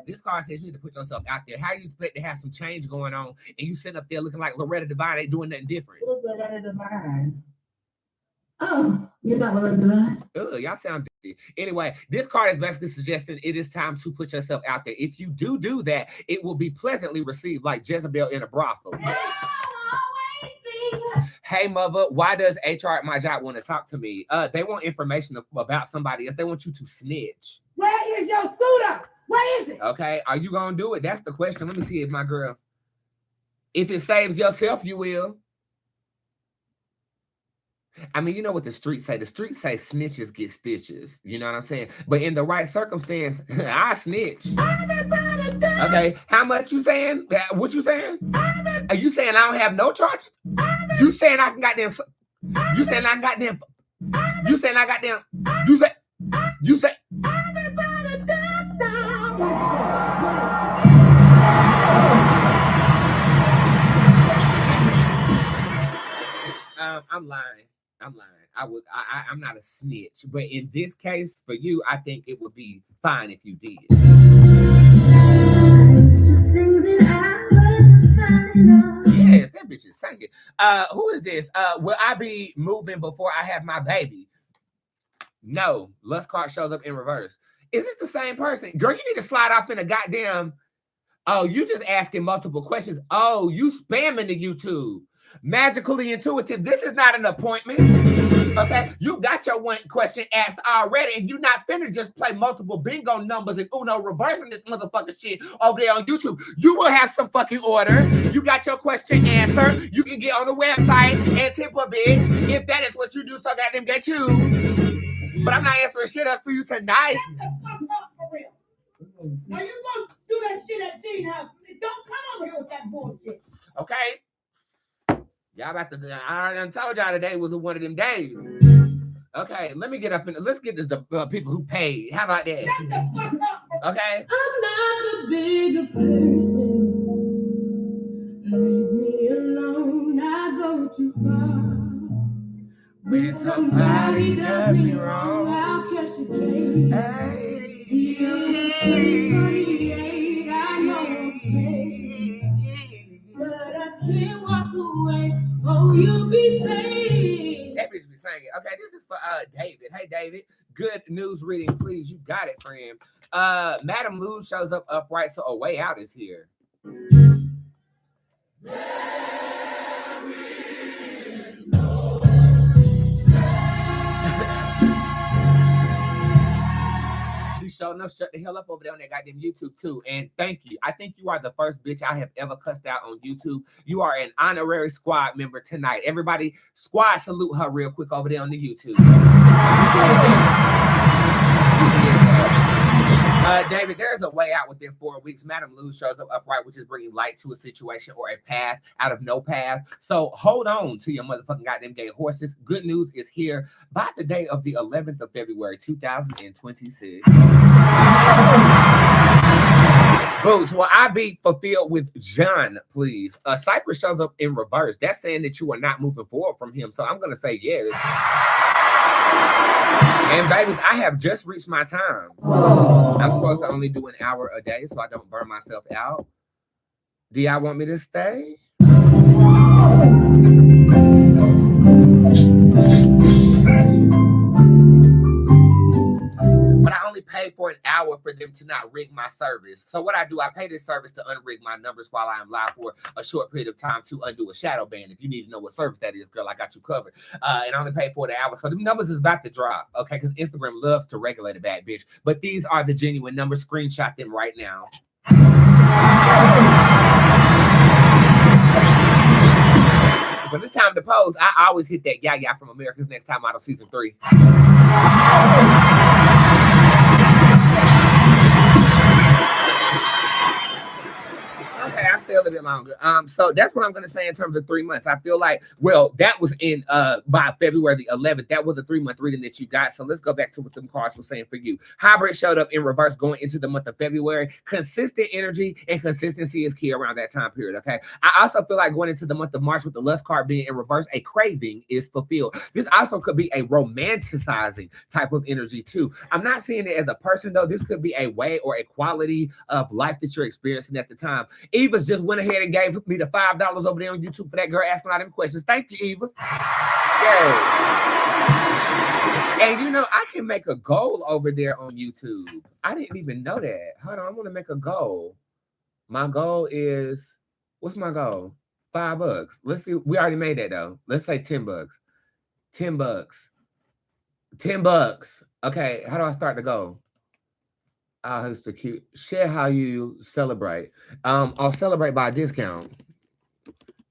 This card says you need to put yourself out there. How do you expect to have some change going on and you sitting up there looking like Loretta Devine ain't doing nothing different? What's Loretta Devine? Oh, you're not Loretta Devine? Ugh, y'all sound dirty. Anyway, this card is basically suggesting it is time to put yourself out there. If you do that, it will be pleasantly received like Jezebel in a brothel. Hey, mother, why does HR at my job want to talk to me? They want information about somebody else. They want you to snitch. Where is your scooter? Where is it? Okay, are you gonna do it? That's the question. Let me see if my girl. If it saves yourself, you will. I mean, you know what the streets say. The streets say snitches get stitches. You know what I'm saying? But in the right circumstance, I snitch. Okay, how much you saying? What you saying? Are you saying I don't have no charges? You saying I can goddamn? You saying I goddamn? You saying I goddamn? You say? You say? I'm lying. I'm not a snitch. But in this case, for you, I think it would be fine if you did. Yes, that bitch is singing. Who is this? Will I be moving before I have my baby? No. Lust card shows up in reverse. Is this the same person? Girl, you need to slide off in a goddamn... Oh, you just asking multiple questions. Oh, you spamming the YouTube. Magically intuitive. This is not an appointment. Okay? You got your one question asked already, and you're not finna just play multiple bingo numbers and Uno reversing this motherfucking shit over there on YouTube. You will have some fucking order. You got your question answered. You can get on the website and tip a bitch if that is what you do, so goddamn get you. But I'm not answering shit else for you tonight. Shut the fuck up for real. Now you gonna do that shit at Dean's house. Don't come over here with that bullshit. Okay? Y'all about to, I already told y'all today was one of them days. Okay, let me get up and let's get to the people who paid. How about that? Shut the fuck up. Okay. I'm not a bigger person. Leave me alone. I go too far. When somebody does me wrong, I'll catch a case. Hey. I know okay. But I can't walk away. Oh, you be saying. That bitch be singing. Okay, this is for David. Hey, David. Good news reading, please. You got it, friend. Madam Lou shows up upright, so a way out is here. She showed enough shut the hell up over there on that goddamn YouTube too. And thank you. I think you are the first bitch I have ever cussed out on YouTube. You are an honorary squad member tonight. Everybody, squad salute her real quick over there on the YouTube. David, there is a way out within 4 weeks. Madam Lou shows up upright, which is bringing light to a situation or a path out of no path. So hold on to your motherfucking goddamn gay horses. Good news is here by the day of the 11th of February, 2026. Boots, will I be fulfilled with John, please? Cypress shows up in reverse. That's saying that you are not moving forward from him. So I'm going to say yes. And babies, I have just reached my time. I'm supposed to only do an hour a day so I don't burn myself out. Do y'all want me to stay? But I only pay for an hour for them to not rig my service. So what I do, I pay this service to unrig my numbers while I am live for a short period of time to undo a shadow ban. If you need to know what service that is, girl, I got you covered. And I only pay for the hour. So the numbers is about to drop, okay? Because Instagram loves to regulate a bad bitch. But these are the genuine numbers. Screenshot them right now. When it's time to pose, I always hit that Yaya from America's Next Top Model Season 3. Okay, I stay a little bit longer. So that's what I'm gonna say in terms of 3 months. I feel like, well, that was in by February the 11th. That was a 3-month reading that you got. So let's go back to what them cards were saying for you. Hybrid showed up in reverse going into the month of February. Consistent energy and consistency is key around that time period. Okay. I also feel like going into the month of March with the lust card being in reverse, a craving is fulfilled. This also could be a romanticizing type of energy too. I'm not seeing it as a person though. This could be a way or a quality of life that you're experiencing at the time. Eva's just went ahead and gave me the $5 over there on YouTube for that girl asking all them questions. Thank you, Eva. Yes. And you know, I can make a goal over there on YouTube. I didn't even know that. Hold on, I'm gonna make a goal. My goal is, what's my goal? $5. Let's see. We already made that though. Let's say $10. $10. $10. Okay, how do I start the goal? Who's so cute? Share how you celebrate. I'll celebrate by a discount.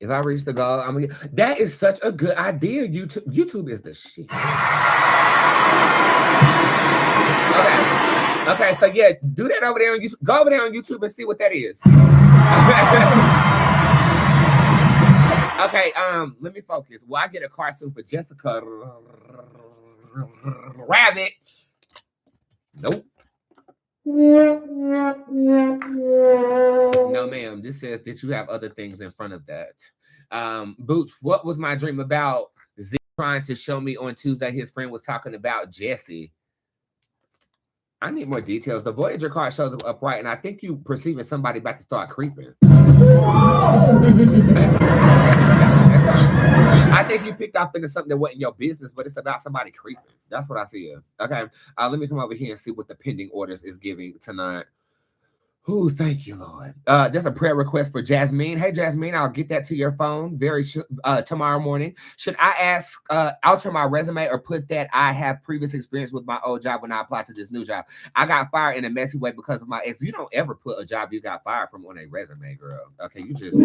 If I reach the goal, I'm gonna get. That is such a good idea. YouTube is the shit. Okay, so yeah, do that over there on YouTube. Go over there on YouTube and see what that is. Okay, let me focus. Will I get a car soon for Jessica Rabbit? Nope. No, ma'am. This says that you have other things in front of that. Boots, what was my dream about? Z trying to show me on Tuesday his friend was talking about Jesse. I need more details. The Voyager card shows up upright, and I think you perceiving somebody about to start creeping. I think you picked off into something that wasn't your business, but it's about somebody creeping. That's what I feel. Okay. Let me come over here and see what the pending orders is giving tonight. Ooh, thank you, Lord. There's a prayer request for Jasmine. Hey, Jasmine, I'll get that to your phone tomorrow morning. Should I ask, alter my resume or put that I have previous experience with my old job when I applied to this new job? I got fired in a messy way because of my ex. You don't ever put a job you got fired from on a resume, girl. Okay, you just...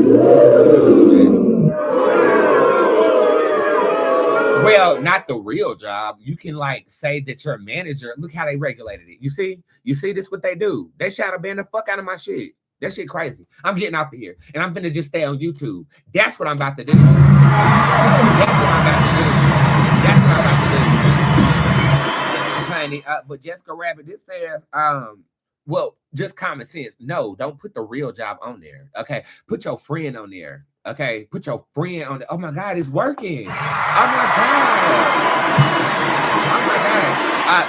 Well, not the real job. You can like say that your manager, look how they regulated it. You see this what they do. They shadow ban the fuck out of my shit. That shit crazy. I'm getting off of here and I'm finna just stay on YouTube. That's what I'm about to do. Honey, but Jessica Rabbit, this says, well, just common sense. No, don't put the real job on there. Okay, put your friend on there. Okay, put your friend on the. Oh my God, it's working. Oh my God.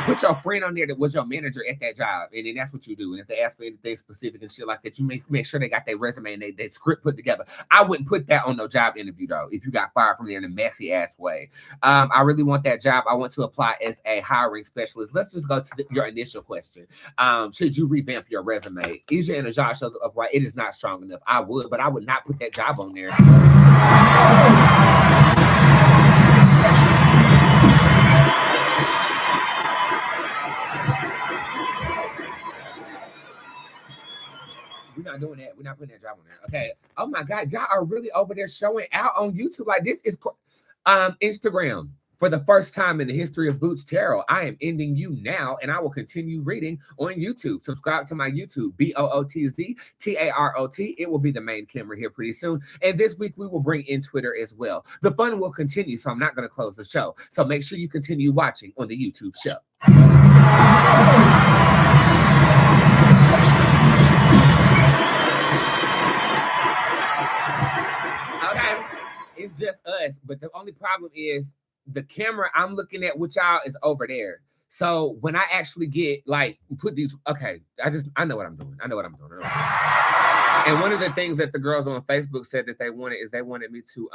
Put your friend on there that was your manager at that job, and then that's what you do. And if they ask for anything specific and shit like that, you make sure they got their resume and they script put together. I wouldn't put that on no job interview though. If you got fired from there in a messy ass way, I really want that job. I want to apply as a hiring specialist. Let's just go to your initial question. Should you revamp your resume? Isha and Ajah shows up right. It is not strong enough. I would, but I would not put that job on there. We're not doing that. We're not putting that job on there. Okay. Oh my God, y'all are really over there showing out on YouTube. Like this is Instagram. For the first time in the history of Boots Tarot, I am ending you now, and I will continue reading on YouTube. Subscribe to my YouTube, BOOTZ-TAROT. It will be the main camera here pretty soon. And this week, we will bring in Twitter as well. The fun will continue, so I'm not going to close the show. So make sure you continue watching on the YouTube show. us, but the only problem is the camera I'm looking at with y'all is over there. So when I actually get like put these, okay, I know what I'm doing. I know what I'm doing. And one of the things that the girls on Facebook said that they wanted me to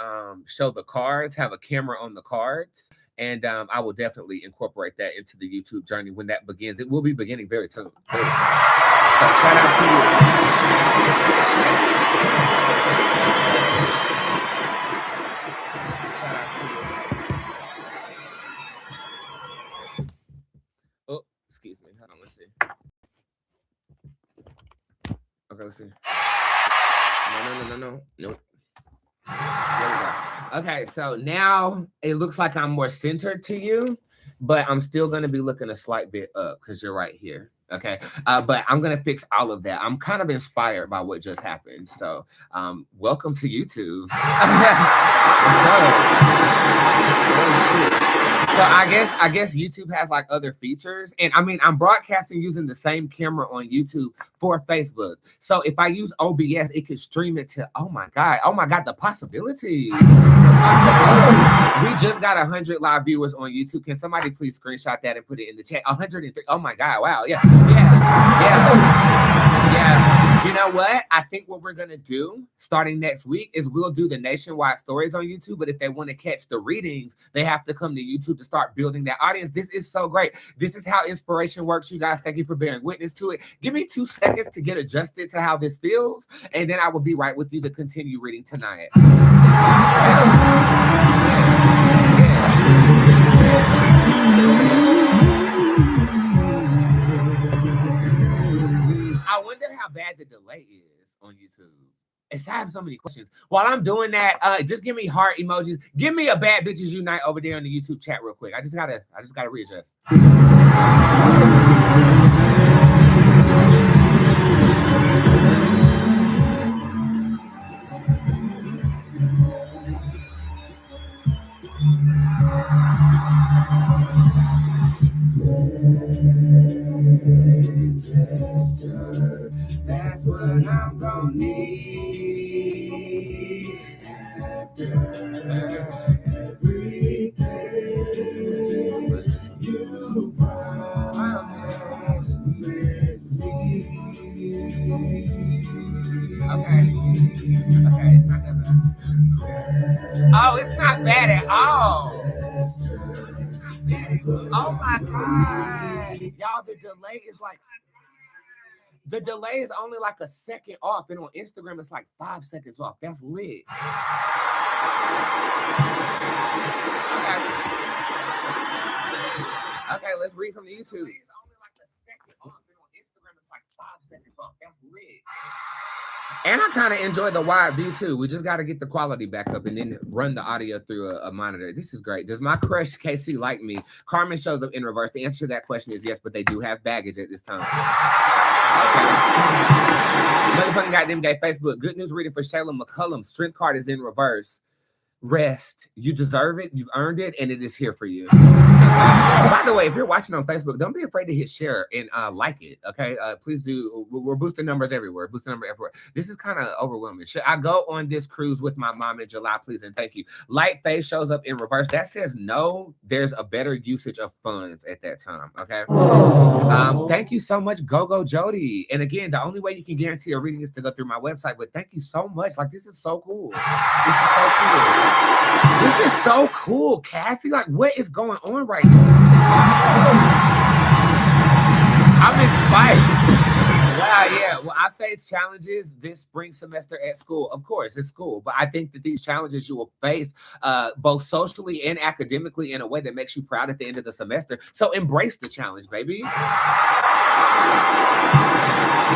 show the cards, have a camera on the cards. And I will definitely incorporate that into the YouTube journey when that begins. It will be beginning very soon. So shout out to you. Shout out to you. Oh, excuse me. Hold on, let's see. Okay, let's see. No. Nope. Okay, so now it looks like I'm more centered to you, but I'm still going to be looking a slight bit up because you're right here. Okay, but I'm going to fix all of that. I'm kind of inspired by what just happened. So welcome to YouTube. So I guess YouTube has like other features. And I mean, I'm broadcasting using the same camera on YouTube for Facebook. So if I use OBS, it could stream it to, oh my God, the possibilities. We just got 100 live viewers on YouTube. Can somebody please screenshot that and put it in the chat? 103. Oh my God. Wow. Yeah. You know what? I think what we're going to do starting next week is we'll do the nationwide stories on YouTube. But if they want to catch the readings, they have to come to YouTube to start building that audience. This is so great. This is how inspiration works. You guys, thank you for bearing witness to it. Give me 2 seconds to get adjusted to how this feels. And then I will be right with you to continue reading tonight. I wonder how bad the delay is on YouTube. I have so many questions. While I'm doing that, just give me heart emojis. Give me a Bad Bitches Unite over there in the YouTube chat real quick. I just gotta readjust. That's what I'm gonna need after everything you promised me. Okay, it's not that bad. Oh, it's not bad at all. Oh my God, y'all! The delay is only like a second off, and on Instagram it's like 5 seconds off. That's lit. Okay, let's read from the YouTube. It's only like a second off, and on Instagram it's like 5 seconds off. That's lit. And I kind of enjoy the wide view too. We just got to get the quality back up and then run the audio through a monitor. This is great. Does my crush KC like me? Carmen shows up in reverse. The answer to that question is yes, but they do have baggage at this time. Okay. Motherfucking goddamn gay Facebook. Good news reading for Shayla McCullum. Strength card is in reverse. Rest. You deserve it. You've earned it, and it is here for you. By the way, if you're watching on Facebook, don't be afraid to hit share and like it. Okay, please do. We're boosting numbers everywhere. This is kind of overwhelming. Should I go on this cruise with my mom in July, please? And thank you. Light face shows up in reverse. That says no. There's a better usage of funds at that time. Okay. Thank you so much, Go Jody. And again, the only way you can guarantee a reading is to go through my website. But thank you so much. Like, this is so cool. This is so cool, Cassie. Like, what is going on right now? I'm inspired. Wow, yeah. Well, I face challenges this spring semester at school. Of course, it's school. But I think that these challenges you will face both socially and academically in a way that makes you proud at the end of the semester. So embrace the challenge, baby.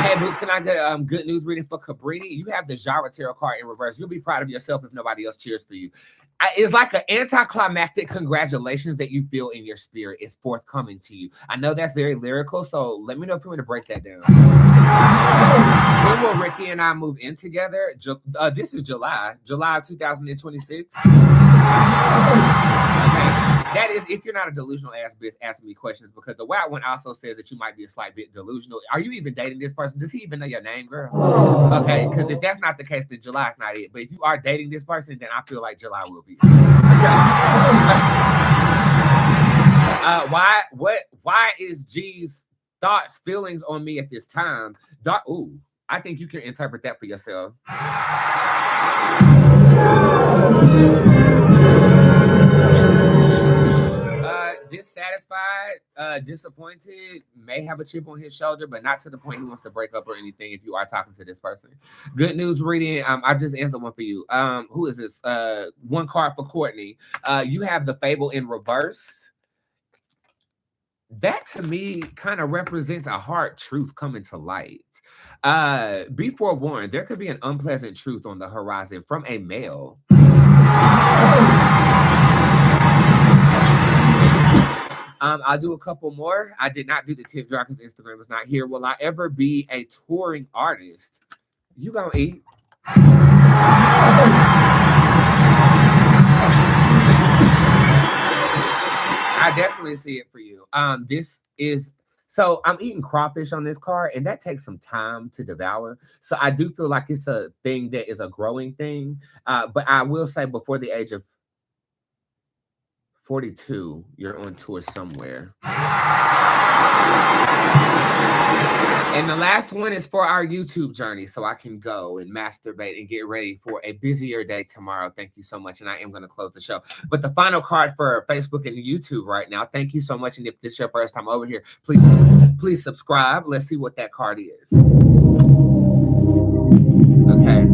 Hey, Boots, can I get good news reading for Cabrini? You have the Jara Tarot card in reverse. You'll be proud of yourself if nobody else cheers for you. It's like an anticlimactic congratulations that you feel in your spirit is forthcoming to you. I know that's very lyrical, so let me know if you want to break that down. When will Ricky and I move in together? This is July of 2026. Okay. That is, if you're not a delusional ass bitch asking me questions, because the wild one also says that you might be a slight bit delusional. Are you even dating this person? Does he even know your name, girl? Okay, because if that's not the case, then July's not it. But if you are dating this person, then I feel like July will be. Why is G's thoughts, feelings on me at this time? Ooh, I think you can interpret that for yourself. Dissatisfied, disappointed, may have a chip on his shoulder, but not to the point he wants to break up or anything if you are talking to this person. Good news reading. I just answered one for you. Who is this? One card for Courtney. You have the Fable in reverse. That to me kind of represents a hard truth coming to light. Be forewarned, there could be an unpleasant truth on the horizon from a male. I'll do a couple more. I did not do the tip jar because Instagram is not here. Will I ever be a touring artist? You gonna eat? I definitely see it for you. This is, so I'm eating crawfish on this card, and that takes some time to devour. So I do feel like it's a thing that is a growing thing. But I will say before the age of 42, you're on tour somewhere. And the last one is for our YouTube journey, so I can go and masturbate and get ready for a busier day tomorrow. Thank you so much, and I am going to close the show. But the final card for Facebook and YouTube right now, thank you so much, and if this is your first time over here, please subscribe. Let's see what that card is. Okay.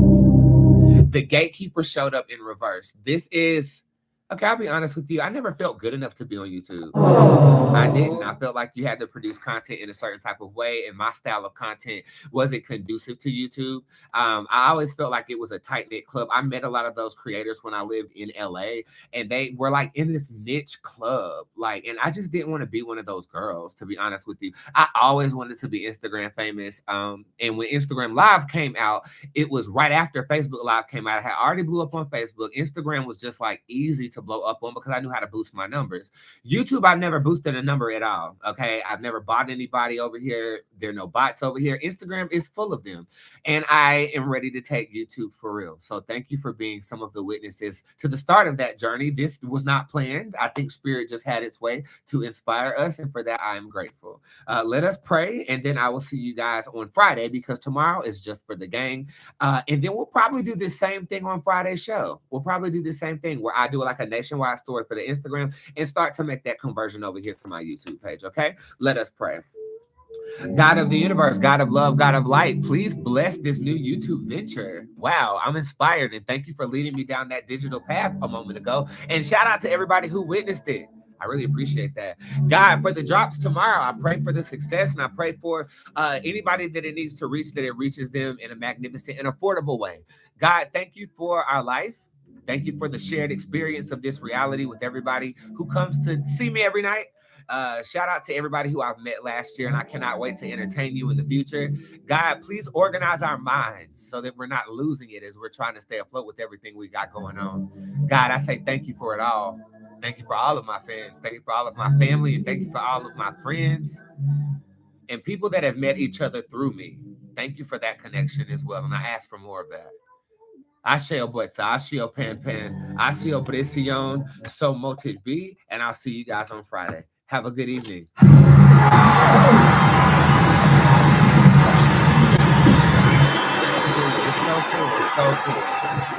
The Gatekeeper showed up in reverse. This is... Okay, I'll be honest with you. I never felt good enough to be on YouTube. I didn't. I felt like you had to produce content in a certain type of way, and my style of content wasn't conducive to YouTube. I always felt like it was a tight-knit club. I met a lot of those creators when I lived in LA, and they were like in this niche club. And I just didn't want to be one of those girls, to be honest with you. I always wanted to be Instagram famous. And when Instagram Live came out, it was right after Facebook Live came out. I had already blew up on Facebook. Instagram was just like easy to blow up on because I knew how to boost my numbers. YouTube, I've never boosted a number at all. Okay, I've never bought anybody over here. There are no bots over here. Instagram is full of them, and I am ready to take YouTube for real. So thank you for being some of the witnesses to the start of that journey. This was not planned. I think Spirit just had its way to inspire us, and for that I am grateful. Let us pray, and then I will see you guys on Friday because tomorrow is just for the gang. And then we'll probably do the same thing on Friday's show. We'll probably do the same thing where I do like a nationwide story for the Instagram and start to make that conversion over here to my YouTube page. Okay, let us pray. God of the universe, God of love, God of light, please bless this new YouTube venture. Wow, I'm inspired, and thank you for leading me down that digital path a moment ago. And shout out to everybody who witnessed it. I really appreciate that. God, for the drops tomorrow, I pray for the success, and I pray for anybody that it needs to reach, that it reaches them in a magnificent and affordable way. God, thank you for our life. Thank you for the shared experience of this reality with everybody who comes to see me every night. Shout out to everybody who I've met last year, and I cannot wait to entertain you in the future. God, please organize our minds so that we're not losing it as we're trying to stay afloat with everything we got going on. God, I say thank you for it all. Thank you for all of my fans. Thank you for all of my family, and thank you for all of my friends and people that have met each other through me. Thank you for that connection as well, and I ask for more of that. Asheo Bootzé, Asheo Pan Pan, Asheo Presión, So Motive B, and I'll see you guys on Friday. Have a good evening. It's so cool. It's so cool.